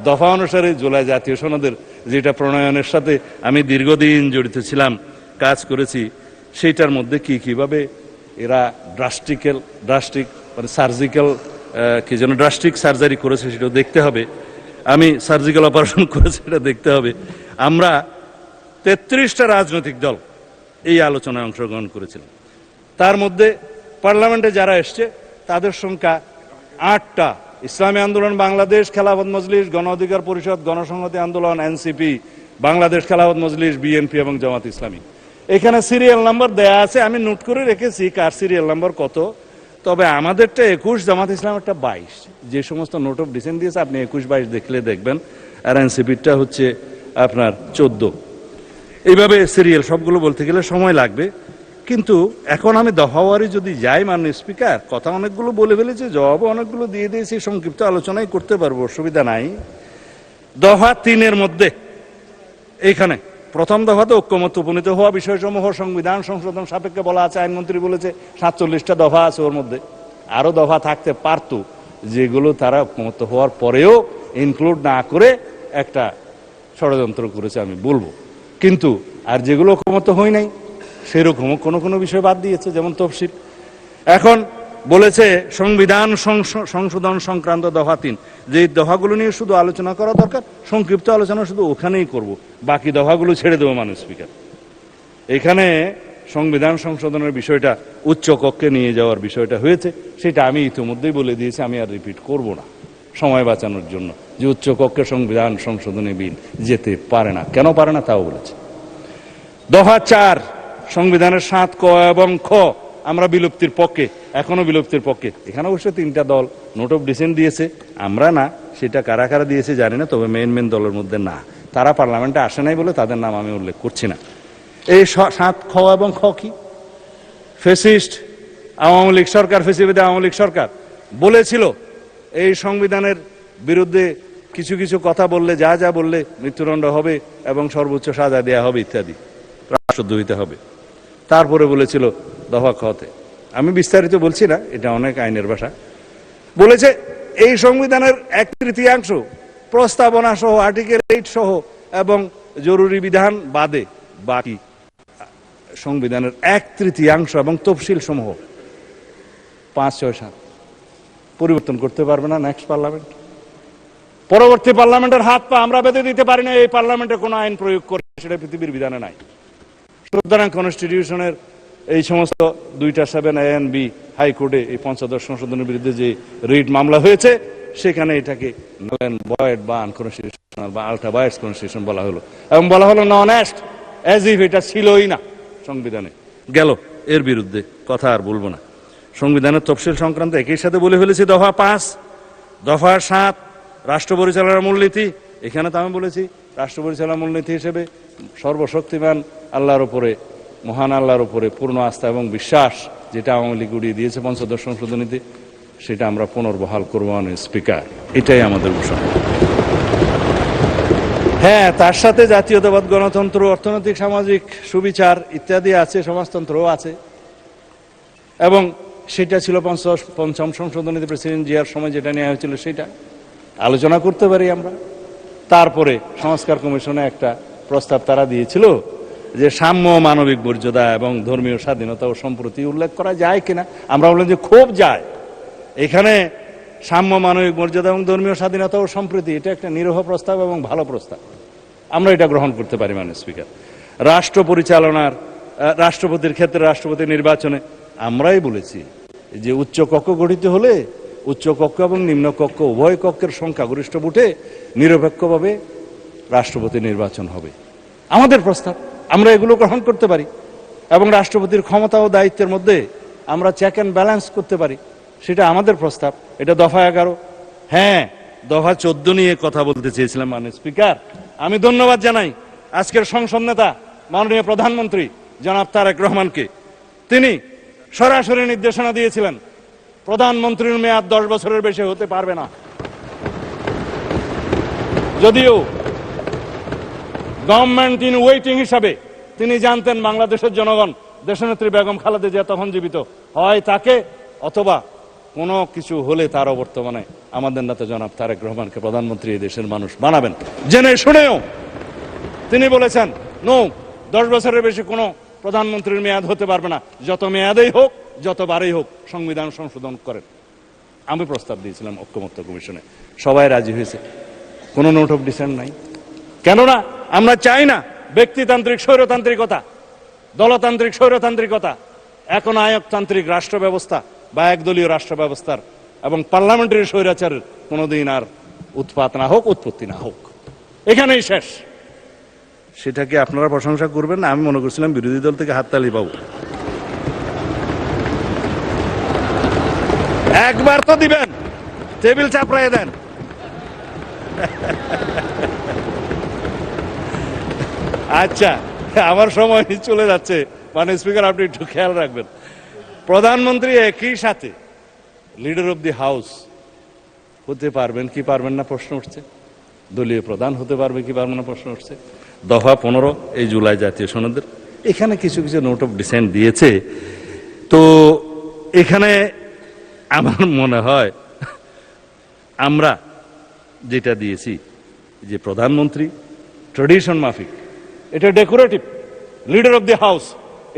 Speaker 1: দফা অনুসারে জুলাই জাতীয় সনদের যেটা প্রণয়নের সাথে আমি দীর্ঘদিন জড়িত ছিলাম, কাজ করেছি সেইটার মধ্যে কিভাবে এরা ড্রাস্টিক মানে সার্জিক্যাল কি যেন ড্রাস্টিক সার্জারি করেছে সেটাও দেখতে হবে। আমি সার্জিক্যাল অপারেশন করেছি সেটা দেখতে হবে। আমরা 33টা রাজনৈতিক দল এই আলোচনায় অংশগ্রহণ করেছিলাম। তার মধ্যে পার্লামেন্টে যারা এসছে তাদের সংখ্যা 8টা। ইসলামী আন্দোলন বাংলাদেশ, খেলাফত মজলিস, গণ অধিকার পরিষদ, গণসংহতি আন্দোলন, এনসিপি, বাংলাদেশ খেলাফত মজলিস, বিএনপি এবং জামাত ইসলামী। এখানে সিরিয়াল নাম্বার দেয়া আছে, আমি নোট করে রেখেছি কার সিরিয়াল নাম্বার কত। তবে আমাদেরটা 21, জামাত ইসলামেরটা 22। যে সমস্ত নোট অফ ডিসেন্ট দিয়েছে আপনি 21-22 দেখলে দেখবেন, আর এনসিপিটা হচ্ছে আপনার 14। এইভাবে সিরিয়াল সবগুলো বলতে গেলে সময় লাগবে। কিন্তু এখন আমি দফাওয়ারি যদি যাই, মাননীয় স্পিকার, কথা অনেকগুলো বলে ফেলেছি, জবাবও অনেকগুলো দিয়ে দিয়েছি, সংক্ষিপ্ত আলোচনাই করতে পারবো, অসুবিধা নাই। দফা 3-এর মধ্যে এইখানে প্রথম দফাতে ঐক্যমত উপনীত হওয়া বিষয়সমূহ সংবিধান সংশোধন সাপেক্ষে বলা আছে। আইনমন্ত্রী বলেছে 47টা দফা আছে ওর মধ্যে, আরো দফা থাকতে পারতো যেগুলো তারা ঐক্যমত হওয়ার পরেও ইনক্লুড না করে একটা ষড়যন্ত্র করেছে আমি বলবো। কিন্তু আর যেগুলো ঐক্যমত হয় নাই সেরকমও কোনো বিষয় বাদ দিয়েছে, যেমন তফসিল। এখন বলেছে সংবিধান সংশোধন সংক্রান্ত দফা 3, যে দফাগুলো নিয়ে শুধু আলোচনা করা দরকার, সংক্ষিপ্ত আলোচনা শুধু ওখানেই করব, বাকি দফাগুলো ছেড়ে দেবো। মাননীয় স্পিকার, এখানে সংবিধান সংশোধনের বিষয়টা উচ্চ কক্ষে নিয়ে যাওয়ার বিষয়টা হয়েছে, সেটা আমি ইতিমধ্যেই বলে দিয়েছি, আমি আর রিপিট করব না সময় বাঁচানোর জন্য, যে উচ্চ কক্ষে সংবিধান সংশোধনী বিল যেতে পারে না। কেন পারে না তাও বলেছে। দফা 4, সংবিধানের 7 ক এবং খ আমরা বিলুপ্তির পক্ষে, এখনো বিলুপ্তির পক্ষে। এখানে অবশ্য 3টা দল নোট অফ ডিসেন্ট দিয়েছে, আমরা না। সেটা কারা কারা দিয়েছে জানি না, তবে মেন দলের মধ্যে না, তারা পার্লামেন্টে আসে নাই বলে তাদের নাম আমি উল্লেখ করছি না। এই 7 খ এবং খ কি? ফ্যাসিস্ট আওয়ামী লীগ সরকার, ফেসিবাদী আওয়ামী লীগ সরকার বলেছিল এই সংবিধানের বিরুদ্ধে কিছু কিছু কথা বললে, যা বললে মৃত্যুদণ্ড হবে এবং সর্বোচ্চ সাজা দেয়া হবে ইত্যাদি, রাষ্ট্রদ্রোহিতা হবে। তারপরে বলেছিল দফা খতে, আমি বিস্তারিত বলছি না, এটা অনেক আইনের ভাষা, বলেছে এই সংবিধানের 1/3 প্রস্তাবনা সহ, আর্টিকেল 8 সহ এবং জরুরি বিধান বাদে বাকি সংবিধানের 1/3 এবং তফসিল সমূহ 5, 6, 7 পরিবর্তন করতে পারবে না নেক্সট পার্লামেন্ট। পরবর্তী পার্লামেন্টের হাত পা আমরা বেঁধে দিতে পারি না এই পার্লামেন্টে কোনো আইন প্রয়োগ করে, সেটা পৃথিবীর বিধানে নাই। সুতরাং কনস্টিটিউশনের এই সমস্ত 2টা 7A and B হাইকোর্টে এই 5ম সংশোধনের বিরুদ্ধে যে রিট মামলা হয়েছে, সেখানে এটাকে ভয়েড বা আনকনস্টিটিউশনাল বা আল্ট্রা ভায়োলেন্স কনস্টিটিউশন বলা হলো, এবং বলা হলো নন অ্যাস্ট, অ্যাজ ইফ এটা ছিলই না সংবিধানে। গেল এর বিরুদ্ধে কথা আর বলবো না। সংবিধানের তফসিল সংক্রান্ত একই সাথে বলে ফেলেছি দফা 5, দফা 7 রাষ্ট্র পরিচালনার মূলনীতি। এখানে তো আমি বলেছি রাষ্ট্র পরিচালনার মূলনীতি হিসেবে সর্বশক্তিমান আল্লাহর উপরে, মহান আল্লাহর উপরে পূর্ণ আস্থা এবং বিশ্বাস, যেটা আওয়ামী লীগ উড়িয়ে দিয়েছে 5ম সংশোধনীতে, সেটা আমরা পুনর্বহাল করবো। স্পিকার, এটাই আমাদের ঘোষণা। হ্যাঁ, তার সাথে জাতীয়তাবাদ, গণতন্ত্র, অর্থনৈতিক সামাজিক সুবিচার ইত্যাদি আছে, সমাজতন্ত্রও আছে, এবং সেটা ছিল 5ম সংশোধনীতে প্রেসিডেন্ট জিয়ার সময় যেটা নেওয়া হয়েছিল, সেটা আলোচনা করতে পারি আমরা। তারপরে সংস্কার কমিশনে একটা প্রস্তাব তারা দিয়েছিল যে সাম্য, মানবিক মর্যাদা এবং ধর্মীয় স্বাধীনতা ও সম্প্রতি উল্লেখ করা যায় কিনা। আমরা বললাম যে খুব যায়। এখানে সাম্য, মানবিক মর্যাদা এবং ধর্মীয় স্বাধীনতা ও সম্প্রীতি, এটা একটা নিরীহ প্রস্তাব এবং ভালো প্রস্তাব, আমরা এটা গ্রহণ করতে পারি। মাননীয় স্পিকার, রাষ্ট্র পরিচালনার, রাষ্ট্রপতির ক্ষেত্রে রাষ্ট্রপতি নির্বাচনে আমরাই বলেছি যে উচ্চ কক্ষ গঠিত হলে উচ্চ কক্ষ এবং নিম্ন কক্ষ উভয় কক্ষের সংখ্যাগরিষ্ঠ ভোটে নিরপেক্ষভাবে রাষ্ট্রপতি নির্বাচন হবে। আমাদের প্রস্তাব, আমরা এগুলো গ্রহণ করতে পারি, এবং রাষ্ট্রপতির ক্ষমতা ও দায়িত্বের মধ্যে আমরা চেক অ্যান্ড ব্যালেন্স করতে পারি, সেটা আমাদের প্রস্তাব। এটা দফা 11। হ্যাঁ, দফা 14 নিয়ে কথা বলতে চেয়েছিলাম। মাননীয় স্পিকার, আমি ধন্যবাদ জানাই আজকের সংসদ নেতা মাননীয় প্রধানমন্ত্রী জনাব তারেক রহমানকে। তিনি সরাসরি নির্দেশনা দিয়েছিলেন প্রধানমন্ত্রীর মেয়াদ 10 বছরের বেশি হতে পারবে না। যদিও গভর্নমেন্ট ইন ওয়েটিং হিসাবে তিনি জানতেন বাংলাদেশের জনগণ, দেশনেত্রী বেগম খালেদা জিয়া তখন জীবিত, হয় তাকে অথবা কোনো কিছু হলে তার অবর্তমানে আমাদের নেতা জনাব তারেক রহমানকে প্রধানমন্ত্রী এই দেশের মানুষ বানাবেন। জেনে শুনেও তিনি বলেছেন নো, 10 বছরের বেশি কোনো প্রধানমন্ত্রীর মেয়াদ হতে পারবে না, যত মেয়াদেই হোক, যতবারই হোক সংবিধান সংশোধন করেন। আমি প্রস্তাব দিয়েছিলাম ঐকমত্য কমিশনে, সবাই রাজি হয়েছে, কোনো নোট অফ ডিসেন্ট নাই। কেননা আমরা চাই না ব্যক্তিতান্ত্রিক স্বৈরতান্ত্রিকতা, দলতান্ত্রিক স্বৈরতান্ত্রিকতা, এখন আয়কতান্ত্রিক রাষ্ট্র ব্যবস্থা বা একদলীয় রাষ্ট্র ব্যবস্থার এবং পার্লামেন্টারি স্বৈরাচারের কোনোদিন আর উৎপাত না হোক, উৎপত্তি না হোক, এখানেই শেষ। সেটাকে আপনারা প্রশংসা করবেন না, আমি মনে করছিলাম বিরোধী দল থেকে হাততালি পাবো। একবার তো দিবেন, টেবিল চাপড়ায় দেন। আচ্ছা, আমার সময় চলে যাচ্ছে, মানে স্পিকার আপনি একটু খেয়াল রাখবেন। প্রধানমন্ত্রী একই সাথে লিডার অব দি হাউস হতে পারবেন কি পারবেন না প্রশ্ন উঠছে, দলীয় প্রধান হতে পারবে কি পারবে না প্রশ্ন উঠছে। দফা 15 এই জুলাই জাতীয় সনদের এখানে কিছু কিছু নোট অফ ডিসেন্ট দিয়েছে। তো এখানে আমার মনে হয় আমরা যেটা দিয়েছি যে প্রধানমন্ত্রী ট্রেডিশন মাফিক, এটা decorative, leader of the house,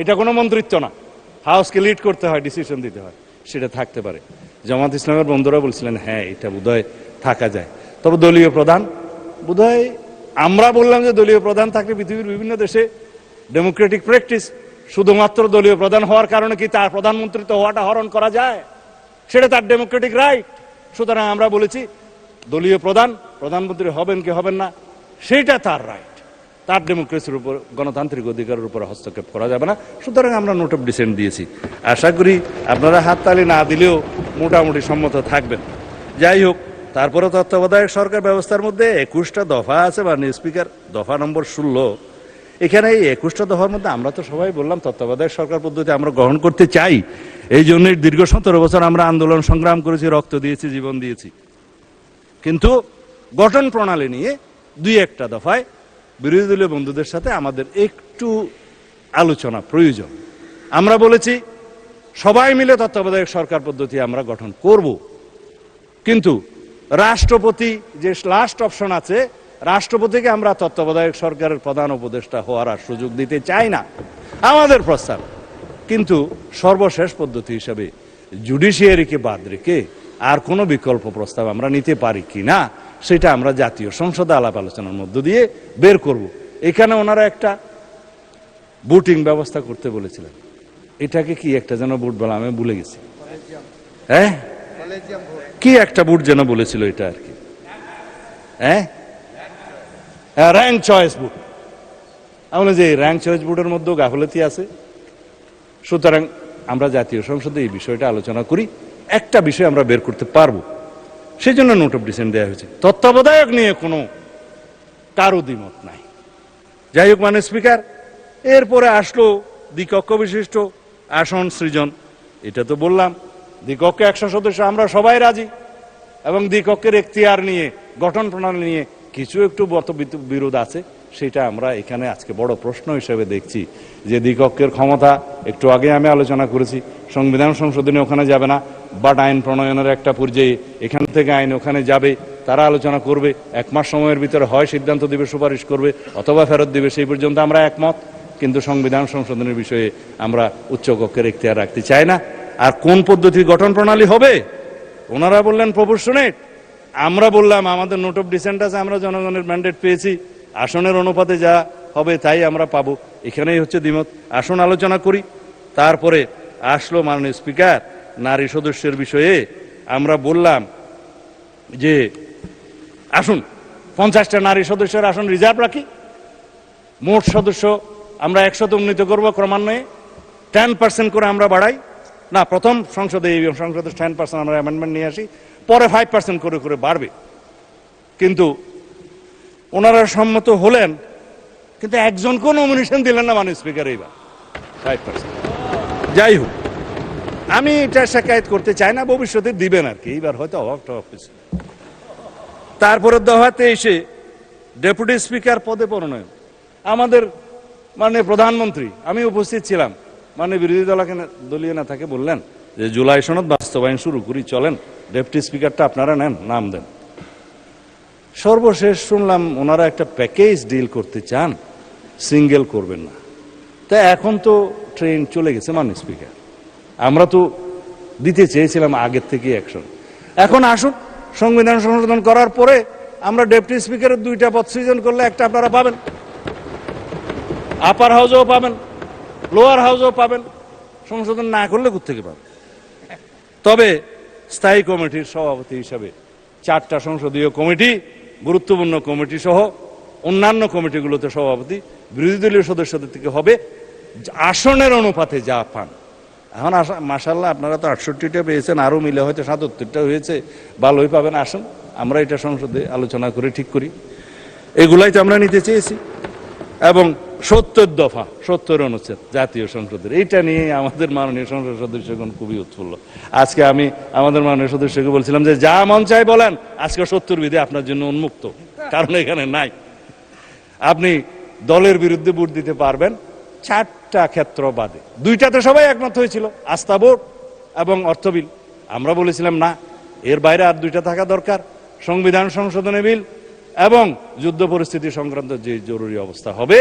Speaker 1: এটা কোনো মন্ত্রিত্ব না, হাউসকে লিড করতে হয়, ডিসিশন দিতে হয়, সেটা থাকতে পারে। জামাত ইসলামের বন্ধুরা বলছিলেন হ্যাঁ এটা বোধহয় থাকা যায়, তবে দলীয় প্রধান বোধহয়, আমরা বললাম যে দলীয় প্রধান থাকলে পৃথিবীর বিভিন্ন দেশে ডেমোক্রেটিক প্র্যাকটিস, শুধুমাত্র দলীয় প্রধান হওয়ার কারণে কি তার প্রধানমন্ত্রিত্ব হওয়াটা হরণ করা যায়? সেটা তার ডেমোক্রেটিক রাইট। সুতরাং আমরা বলেছি দলীয় প্রধান প্রধানমন্ত্রী হবেন কি হবেন না সেটা তার রাইট, তার ডেমোক্রেসির উপর, গণতান্ত্রিক অধিকারের উপর হস্তক্ষেপ করা যাবে না। সুতরাং আমরা নোট অফ ডিসেন্ট দিয়েছি। আশা করি আপনারা হাততালি না দিলেও মোটামুটি সম্মত থাকবেন। যাই হোক, তারপরে তত্ত্বাবধায়ক সরকার ব্যবস্থার মধ্যে 21টা দফা আছে, মাননীয় স্পিকার, দফা নম্বর 16। এখানে এই 21টা দফার মধ্যে আমরা তো সবাই বললাম তত্ত্বাবধায়ক সরকার পদ্ধতি আমরা গ্রহণ করতে চাই। এই জন্যই দীর্ঘ 17 বছর আমরা আন্দোলন সংগ্রাম করেছি, রক্ত দিয়েছি, জীবন দিয়েছি। কিন্তু গঠন প্রণালী নিয়ে 2-1টা দফায় বিরোধী দলীয় বন্ধুদের সাথে আমাদের একটু আলোচনা প্রয়োজন। আমরা বলেছি সবাই মিলে তত্ত্বাবধায়ক সরকার পদ্ধতি আমরা গঠন করব, কিন্তু রাষ্ট্রপতি যে লাস্ট অপশন আছে, রাষ্ট্রপতিকে আমরা তত্ত্বাবধায়ক সরকারের প্রধান উপদেষ্টা হওয়ার আর সুযোগ দিতে চাই না, আমাদের প্রস্তাব। কিন্তু সর্বশেষ পদ্ধতি হিসাবে জুডিশিয়ারিকে বাদ রেখে আর কোনো বিকল্প প্রস্তাব আমরা নিতে পারি কিনা সেটা আমরা জাতীয় সংসদে আলাপ আলোচনার মধ্য দিয়ে বের করব। এখানে ওনারা একটা ভোটিং ব্যবস্থা করতে বলেছিলেন, এটাকে কি একটা যেন ভোট বলা, আমি ভুলে গেছি, হ্যাঁ কি একটা ভোট যেন বলেছিল এটা আর কি, হ্যাঁ র্যাঙ্ক চয়েস ভোট। আমি যে র্যাঙ্ক চয়েস ভোটের মধ্যেও গাফলতি আছে। সুতরাং আমরা জাতীয় সংসদে এই বিষয়টা আলোচনা করি, একটা বিষয় আমরা বের করতে পারবো, সেই জন্য নোট অফ ডিসেন্ট দেওয়া হয়েছে। তত্ত্বাবধায়ক নিয়ে কোনো কারো দ্বিমত নাই। যাই হোক, মানে স্পিকার, এরপরে আসলো দ্বিকক্ষ বিশিষ্ট আসন সৃজন। এটা তো বললাম দ্বিকক্ষে 100 সদস্য, আমরা সবাই রাজি, এবং দ্বিকক্ষের এখতিয়ার নিয়ে, গঠন প্রণালী নিয়ে কিছু একটু বিরোধ আছে, সেটা আমরা এখানে আজকে বড় প্রশ্ন হিসেবে দেখছি যে দ্বিকক্ষের ক্ষমতা, একটু আগে আমি আলোচনা করেছি, সংবিধান সংশোধনী ওখানে যাবে না, বাট আইন প্রণয়নের একটা পর্যায়ে এখান থেকে আইন ওখানে যাবে, তারা আলোচনা করবে, 1 মাস সময়ের ভিতরে হয় সিদ্ধান্ত দিবে, সুপারিশ করবে, অথবা ফেরত দিবে, সেই পর্যন্ত আমরা একমত। কিন্তু সংবিধান সংশোধনের বিষয়ে আমরা উচ্চকক্ষের এখতিয়ার রাখতে চাই না। আর কোন পদ্ধতির গঠন প্রণালী হবে, ওনারা বললেন প্রপোর্শনেট, আমরা বললাম আমাদের নোট অফ ডিসেন্ট আছে, আমরা জনগণের ম্যান্ডেট পেয়েছি, আসনের অনুপাতে যা হবে তাই আমরা পাবো, এখানেই হচ্ছে দ্বিমত। আসন আলোচনা করি। তারপরে আসলো মাননীয় স্পিকার নারী সদস্যের বিষয়ে। আমরা বললাম যে আসুন 50টা নারী সদস্যের আসন রিজার্ভ রাখি, মোট সদস্য আমরা 100 উন্নীত করবো ক্রমান্বয়ে, 10% করে আমরা বাড়াই না, প্রথম সংসদে, এই সংসদে 10% আমরা অ্যামেন্ডমেন্ট নিয়ে আসি, পরে 5% করে করে বাড়বে। কিন্তু ওনারা সম্মত হলেন, কিন্তু একজনকেও নমিনেশন দিলেন না মাননীয় স্পিকার এইবার 5%। যাই হোক, আমি এটা শিকায়ত করতে চাই না, ভবিষ্যতে দিবেন আর কি, এইবার হয়তো অভাব টভাব হয়েছে। তারপরে দফাতে এসে ডেপুটি স্পিকার পদে মনোনয়ন, আমাদের মানে প্রধানমন্ত্রী, আমি উপস্থিত ছিলাম, মানে বিরোধী দলীয় নেতাকে বললেন যে জুলাই সনদ বাস্তবায়ন শুরু করি, চলেন ডেপুটি স্পিকারটা আপনারা নেন, নাম দেন। সর্বশেষ শুনলাম ওনারা একটা প্যাকেজ ডিল করতে চান, সিঙ্গেল করবেন না। তা এখন তো ট্রেন চলে গেছে মাননীয় স্পিকার, আমরা তো দিতে চেয়েছিলাম আগের থেকে অ্যাকশন। এখন আসুন, সংবিধান সংশোধন করার পরে আমরা ডেপুটি স্পিকারের 2টা পদ সৃজন করলে একটা আপনারা পাবেন, আপার হাউসেও পাবেন, লোয়ার হাউসেও পাবেন। সংশোধন না করলে কোত্থেকে পাবেন? তবে স্থায়ী কমিটির সভাপতি হিসাবে 4টা সংসদীয় কমিটি, গুরুত্বপূর্ণ কমিটি সহ অন্যান্য কমিটিগুলোতে সভাপতি বিরোধী দলীয় সদস্যদের থেকে হবে আসনের অনুপাতে যা পান। এখন মাশাআল্লাহ আপনারা তো 68টা পেয়েছেন, আরো মিলে হয়তো 77টা হয়েছে, ভালোই পাবেন। আসুন আমরা এটা সংসদে আলোচনা করে ঠিক করি। এগুলাই তো আমরা নিতে চেয়েছি। এবং 70 দফা 70 অনুচ্ছেদ জাতীয় সংসদের, এইটা নিয়ে আমাদের মাননীয় সংসদ সদস্যগণ খুবই উৎফুল্ল। আজকে আমি আমাদের মাননীয় সদস্যকে বলছিলাম যে যা মন চাই বলেন, আজকে 70 বিধি আপনার জন্য উন্মুক্ত, কারণ এখানে নাই। আপনি দলের বিরুদ্ধে ভোট দিতে পারবেন 4টা ক্ষেত্র বাদে। 2টাতে সবাই একমত হয়েছিল, আস্থা ভোট এবং অর্থ বিল। আমরা বলেছিলাম না, এর বাইরে আর 2টা থাকা দরকার, সংবিধান সংশোধনী বিল এবং যুদ্ধ পরিস্থিতি সংক্রান্ত যে জরুরি অবস্থা হবে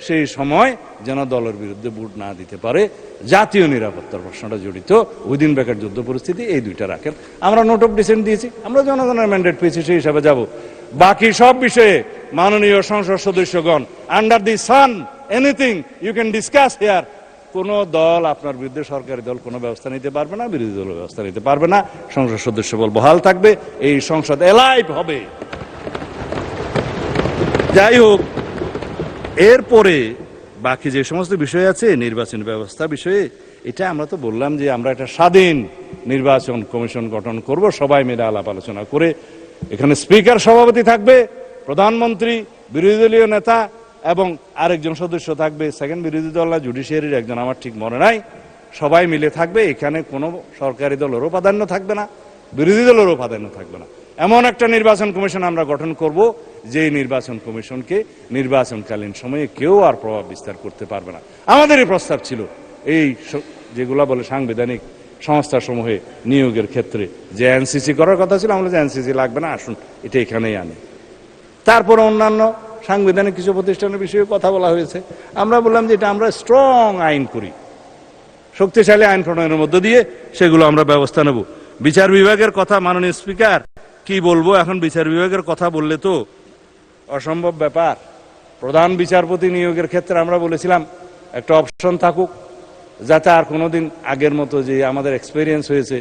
Speaker 1: সেই সময় যেন দলের বিরুদ্ধে ভোট না দিতে পারে। জাতীয় নিরাপত্তার প্রশ্নটা জড়িত, উইদিন ব্র্যাকেট যুদ্ধ পরিস্থিতি, এই 2টা রাখেন। আমরা নোট অফ ডিসেন্ট দিয়েছি, আমরা জনগণের ম্যান্ডেট পেয়েছি, সেই হিসাবে যাব। বাকি সব বিষয়ে মাননীয় সংসদ সদস্যগণ, under the sun anything you can discuss here. কোন দল আপনার বিরুদ্ধে, সরকারি দল কোনো ব্যবস্থা নিতে পারবে না, বিরোধী দল ব্যবস্থা নিতে পারবে না। সংসদ সদস্য বল বহাল থাকবে, এই সংসদ এলাইভ হবে। যাই হোক, এরপরে বাকি যে সমস্ত বিষয় আছে নির্বাচন ব্যবস্থা বিষয়ে, এটা আমরা তো বললাম যে আমরা একটা স্বাধীন নির্বাচন কমিশন গঠন করব, সবাই মিলে আলাপ আলোচনা করে। এখানে স্পিকার সভাপতি থাকবে, প্রধানমন্ত্রী, বিরোধী দলীয় নেতা এবং আরেকজন সদস্য থাকবে, সেকেন্ড বিরোধী দল না জুডিশিয়ারির একজন, আমার ঠিক মনে নাই। সবাই মিলে থাকবে। এখানে কোনো সরকারি দলেরও প্রাধান্য থাকবে না, বিরোধী দলেরও প্রাধান্য থাকবে না। এমন একটা নির্বাচন কমিশন আমরা গঠন করব যে নির্বাচন কমিশনকে নির্বাচনকালীন সময়ে কেউ আর প্রভাব বিস্তার করতে পারবে না। আমাদের এই প্রস্তাব ছিল এই যেগুলা বলে সাংবিধানিক সংস্থাসমূহে নিয়োগের ক্ষেত্রে যে এনসিসি করার কথা ছিল, আমরা যে এনসিসি লাগবে না, আসুন এটা এখানেই আনি। তারপর অন্যান্য সাংবিধানিক কিছু প্রতিষ্ঠানের বিষয়ে কথা বলা হয়েছে। আমরা বললাম যে এটা আমরা স্ট্রং আইন করি, শক্তিশালী আইন প্রণয়নের মধ্য দিয়ে সেগুলো আমরা ব্যবস্থা নেব। বিচার বিভাগের কথা মাননীয় স্পিকার কি বলবো, এখন বিচার বিভাগের কথা বললে তো অসম্ভব ব্যাপার। প্রধান বিচারপতি নিয়োগের ক্ষেত্রে আমরা বলেছিলাম একটা অপশন থাকুক, যাতে আর কোনোদিন আগের মতো যে আমাদের এক্সপেরিয়েন্স হয়েছে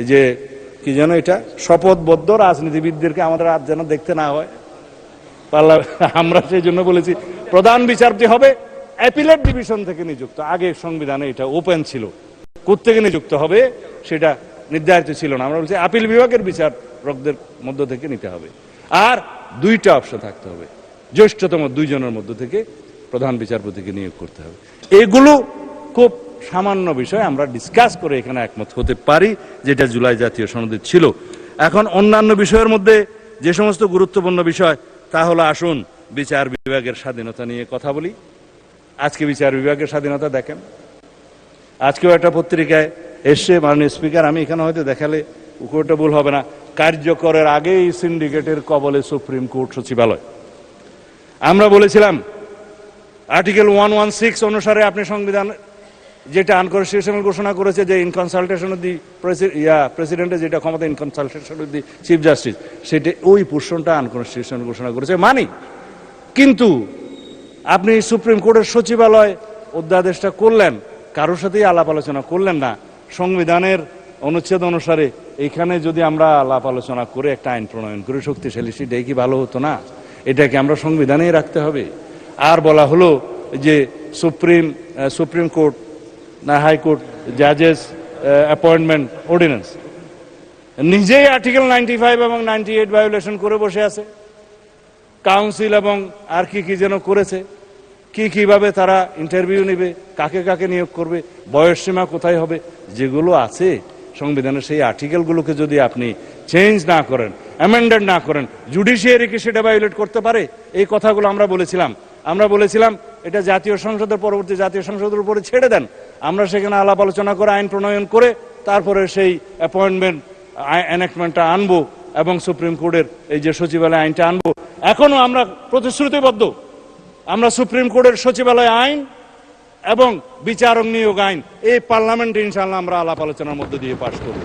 Speaker 1: যে কি যেন এটা শপথবদ্ধ রাজনীতিবিদদেরকে আমাদের আর যেন দেখতে না হয়। আমরা সেই জন্য বলেছি প্রধান বিচারপতি হবে অ্যাপিলেট ডিভিশন থেকে নিযুক্ত। আগে সংবিধানে এটা ওপেন ছিল, কোত্থেকে নিযুক্ত হবে সেটা নির্ধারিত ছিল না। আমরা বলছি আপিল বিভাগের বিচারকদের মধ্য থেকে নিতে হবে। আর 2টা অপশন থাকতে হবে, জ্যেষ্ঠতম 2 জনের মধ্য থেকে প্রধান বিচারপতিকে নিয়োগ করতে হবে। এগুলো খুব সামান্য বিষয়, আমরা ডিসকাস করে এখানে একমত হতে পারি, যেটা জুলাই জাতীয় সনদে ছিল। এখন অন্যান্য বিষয়ের মধ্যে যে সমস্ত গুরুত্বপূর্ণ বিষয়, তা হলো আসুন বিচার বিভাগের স্বাধীনতা নিয়ে কথা বলি। আজকে বিচার বিভাগের স্বাধীনতা দেখেন, আজকেও একটা পত্রিকায় এসছে, মাননীয় স্পিকার আমি এখানে হয়তো দেখালে উত্তরটা ভুল হবে না, কার্যকরের আগেই সিন্ডিকেটের কবলে সুপ্রিম কোর্ট সচিবালয়। আমরা বলেছিলাম আর্টিকেল 116 অনুসারে আপনি সংবিধান যেটা আনকনস্টিটিউশনাল ঘোষণা করেছে, যে ইন কনসালটেশন অফ দি প্রেসিডেন্টের যেটা ক্ষমতা, in consultation of the chief justice, সেটা ওই পোর্শনটা আনকনস্টিটিউশনাল ঘোষণা করেছে মানি। কিন্তু আপনি সুপ্রিম কোর্টের সচিবালয় অধ্যাদেশটা করলেন, কারোর সাথেই আলাপ আলোচনা করলেন না। সংবিধানের অনুচ্ছেদ অনুসারে এখানে যদি আমরা আলাপ আলোচনা করে একটা আইন প্রণয়ন করি শক্তিশালী, সেটাই কি ভালো হতো না? এটাকে আমরা সংবিধানেই রাখতে হবে। আর বলা হলো যে সুপ্রিম কোর্ট না হাইকোর্ট জাজেস অ্যাপয়েন্টমেন্ট অর্ডিন্যান্স নিজেই আর্টিকেল 95 এবং 98 ভায়োলেশন করে বসে আছে। কাউন্সিল এবং আর কি যেন করেছে, কিভাবে তারা ইন্টারভিউ নেবে, কাকে কাকে নিয়োগ করবে, বয়স সীমা কোথায় হবে, যেগুলো আছে সংবিধানের সেই আর্টিকেলগুলোকে যদি আপনি চেঞ্জ না করেন, অ্যামেন্ডেড না করেন, জুডিশিয়ারি কি সেটা ভায়োলেট করতে পারে? এই কথাগুলো আমরা বলেছিলাম এটা জাতীয় সংসদের পরবর্তী জাতীয় সংসদের উপরে ছেড়ে দেন। আমরা সেখানে আলাপ আলোচনা করে আইন প্রণয়ন করে তারপরে সেই অ্যাপয়েন্টমেন্ট এনাক্টমেন্টটা আনবো এবং সুপ্রিম কোর্টের এই যে সচিবালয় আইনটা আনবো। এখনো আমরা প্রতিশ্রুতিবদ্ধ, আমরা সুপ্রিম কোর্টের সচিবালয় আইন এবং বিচারক নিয়োগ আইন এই পার্লামেন্টে ইনশাআল্লাহ আমরা আলাপ আলোচনার মধ্যে দিয়ে পাশ করব।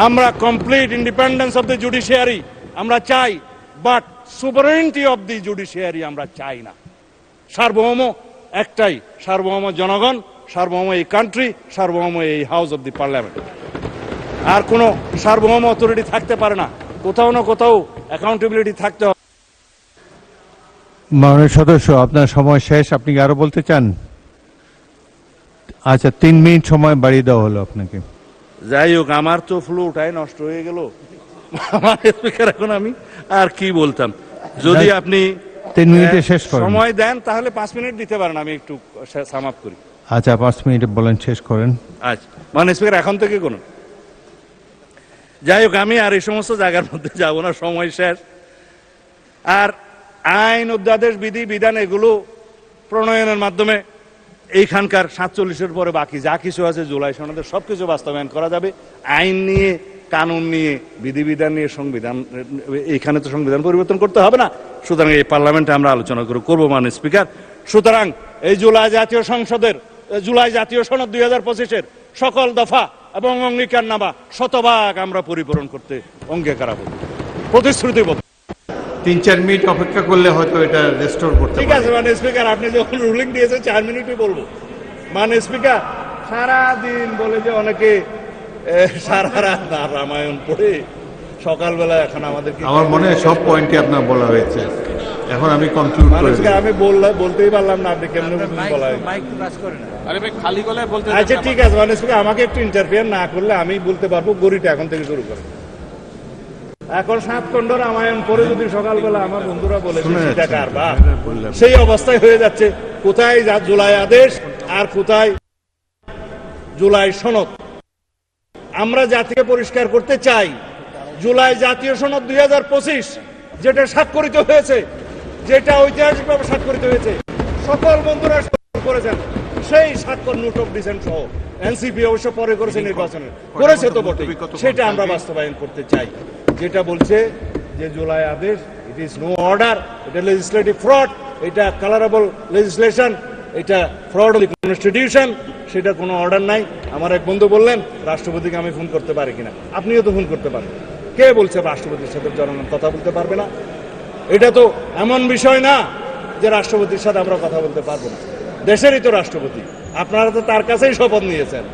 Speaker 1: আমরা complete independence of the judiciary আমরা চাই, বাট সুপারিনিটি অফ দি জুডিশিয়ারি আমরা চাই না। সার্বভৌম একটাই, সার্বভৌম জনগণ, সার্বভৌম এই কান্ট্রি, সার্বভৌম এই হাউস অফ দি পার্লামেন্ট। আর কোনো সার্বভৌম অথরিটি থাকতে পারে না, কোথাও না কোথাও অ্যাকাউন্টেবিলিটি থাকতে হবে।
Speaker 2: মাননীয় সদস্য, আপনার সময় শেষ, আপনি কি আরো বলতে চান? আচ্ছা, 3 মিনিট সময় বাড়িয়ে দেওয়া হলো আপনাকে।
Speaker 1: যাই হোক, আমার তো ফ্লুটাই নষ্ট হয়ে গেল। আমার স্পিকার, এখন আমি আর কি বলতাম, যদি আপনি
Speaker 2: 3 মিনিটে শেষ করেন।
Speaker 1: সময় দেন তাহলে 5 মিনিট দিতে পারেন, আমি একটু সাম আপ করি।
Speaker 2: আচ্ছা, 5 মিনিটে বলেন, শেষ করেন।
Speaker 1: আচ্ছা, মানে স্পিকার এখন থেকে কোনো, যাই হোক, আমি আর এই সমস্ত জায়গার মধ্যে যাব না, সময় শেষ। আর আইন, অধ্যাদেশ, বিধি বিধান এগুলো প্রণয়নের মাধ্যমে এইখানকার 47-এর পরে বাকি যা কিছু আছে জুলাই সনদের সবকিছু বাস্তবায়ন করা যাবে। আইন নিয়ে, কানুন নিয়ে, বিধিবিধান নিয়ে, সংবিধান, এইখানে তো সংবিধান পরিবর্তন করতে হবে না, সুতরাং এই পার্লামেন্টে আমরা আলোচনা করবো মাননীয় স্পিকার। সুতরাং এই জুলাই জাতীয় সংসদের, জুলাই জাতীয় সনদ 2025-এর সকল দফা এবং অঙ্গীকারনামা শতভাগ আমরা পরিপূরণ করতে অঙ্গীকারাবদ্ধ, প্রতিশ্রুতিবদ্ধ।
Speaker 2: 3-4 মিনিট অপেক্ষা করলে হয়তো এটা রেস্টোর করতে
Speaker 1: ঠিক আছে মানে স্পিকার, আপনি যখন রুলিং দিয়েছেন 4 মিনিটই বলবো। মানে স্পিকার, সারাদিন বলে যে অনেকে সারা রাত রামায়ণ পড়ে সকালবেলা, এখন আমাদের
Speaker 2: আমার মনে হয় সব পয়েন্টই আপনার বলা হয়েছে, এখন আমি কনক্লুড করে দিই।
Speaker 1: আমি বলতেই পারলাম না, আপনি কেমন বলা
Speaker 3: খালি গলায় বলতে।
Speaker 1: আচ্ছা ঠিক আছে মানে স্পিকার, আমাকে একটু ইন্টারফিয়ার না করলে আমি বলতে পারবো। গড়িটা এখন থেকে শুরু করে, এখন 7 খণ্ড রামায়ণ পরে যদি সকালবেলা আমার বন্ধুরা বলে সেটা কারবার, সেই অবস্থায় হয়ে যাচ্ছে। কোথায় জুলাই আদেশ আর কোথায় জুলাই সনদ? আমরা জাতিকে পরিষ্কার করতে চাই, জুলাই জাতীয় সনদ 2025 যেটা স্বাক্ষরিত হয়েছে, যেটা ঐতিহাসিকভাবে স্বাক্ষরিত হয়েছে, সকল বন্ধুরা স্বাক্ষর করেছেন, সেই স্বাক্ষর নোট অফ ডিসেন্ট সহ এনসিপি অবশ্য পরে করেছে, নির্বাচনে করেছে তো বটে, সেটা আমরা বাস্তবায়ন করতে চাই। যেটা বলছে যে জুলাই আদেশ, ইট ইজ নো অর্ডার, এটা লেজিসলেটিভ ফ্রড, এটা কালারেবল লেজিসলেশন, এটা ফ্রড অফ দি কনস্টিটিউশন, সেটা কোনো অর্ডার নাই। আমার এক বন্ধু বললেন রাষ্ট্রপতিকে আমি ফোন করতে পারি কিনা, আপনিও তো ফোন করতে পারেন। কে বলছে রাষ্ট্রপতির সাথে জনগণ কথা বলতে পারবে না? এটা তো এমন বিষয় না যে রাষ্ট্রপতির সাথে আমরা কথা বলতে পারবো না, দেশেরই তো রাষ্ট্রপতি। আপনারা তো তার কাছেই শপথ নিয়েছেন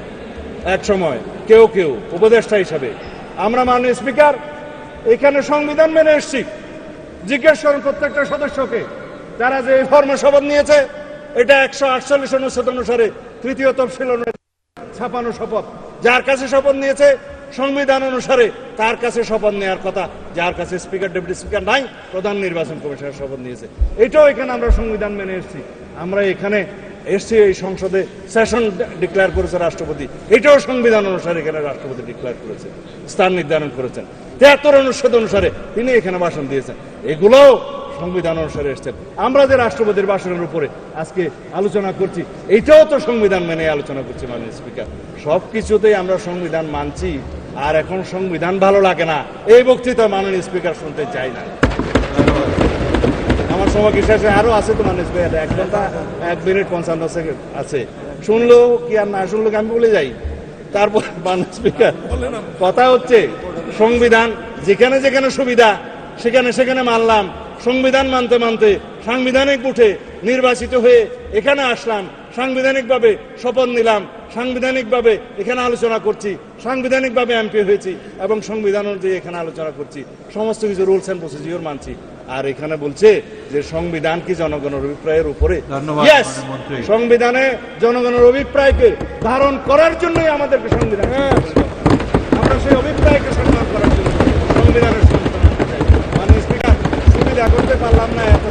Speaker 1: এক সময়, কেউ কেউ উপদেষ্টা হিসাবে। আমরা মাননীয় স্পিকার এখানে সংবিধান মেনে এসছি। জিজ্ঞেস করেন প্রত্যেকটা সদস্যকে, তারা যে এই ফর্মে শপথ নিয়েছে, এটা 148 অনুচ্ছেদ অনুসারে 3য় তফসিল ছাপানো শপথ। যার কাছে শপথ নিয়েছে সংবিধান অনুসারে তার কাছে শপথ নেওয়ার কথা, যার কাছে স্পিকার, ডেপুটি স্পিকার নাই, প্রধান নির্বাচন কমিশনার শপথ নিয়েছে। এটাও এখানে আমরা সংবিধান মেনে এসেছি। আমরা এখানে এসছি, এই সংসদে সেশন ডিক্লেয়ার করেছে রাষ্ট্রপতি, এটাও সংবিধান অনুসারে এখানে রাষ্ট্রপতি ডিক্লেয়ার করেছে, স্থান নির্ধারণ করেছেন। 73 অনুচ্ছেদ অনুসারে তিনি এখানে ভাষণ দিয়েছেন, এগুলো সংবিধান অনুসারে এসছেন। আমরা যে রাষ্ট্রপতির ভাষণের উপরে আজকে আলোচনা করছি, এইটাও তো সংবিধান মেনে আলোচনা করছি মাননীয় স্পিকার। সব কিছুতেই আমরা সংবিধান মানছি, আর এখন সংবিধান ভালো লাগে না এই বক্তৃতা মাননীয় স্পিকার শুনতে চাই না। আমার সময় কি শেষে আরো আছে তো মাননীয় স্পিকার, 1 ঘন্টা 1 মিনিট 55 সেকেন্ড আছে। শুনলো কি আর না শুনলো কি আমি বলে যাই। তারপর মাননীয় স্পিকার, কথা হচ্ছে সংবিধান যেখানে যেখানে সুবিধা সেখানে সেখানে মানলাম, সংবিধান মানতে মানতে সাংবিধানিক উঠে নির্বাচিত হয়ে এখানে আসলাম, সাংবিধানিকভাবে শপথ নিলাম, সাংবিধানিকভাবে এখানে আলোচনা করছি, সাংবিধানিকভাবে এমপি হয়েছি এবং সংবিধান অনুযায়ী এখানে আলোচনা করছি, সমস্ত কিছু রুলস এন্ড প্রসিডিওর মানছি। আর এখানে বলছে যে সংবিধান কি জনগণের অভিপ্রায়ের উপরে? ইয়েস, সংবিধানে জনগণের অভিপ্রায়কে ধারণ করার জন্যই আমাদেরকে সংবিধান, আমরা সেই অভিপ্রায়কে সম্মান করার জন্য সংবিধানের সংশোধন করতে চাই। মানে স্পিকার, সুবিধা করতে পারলাম না, এত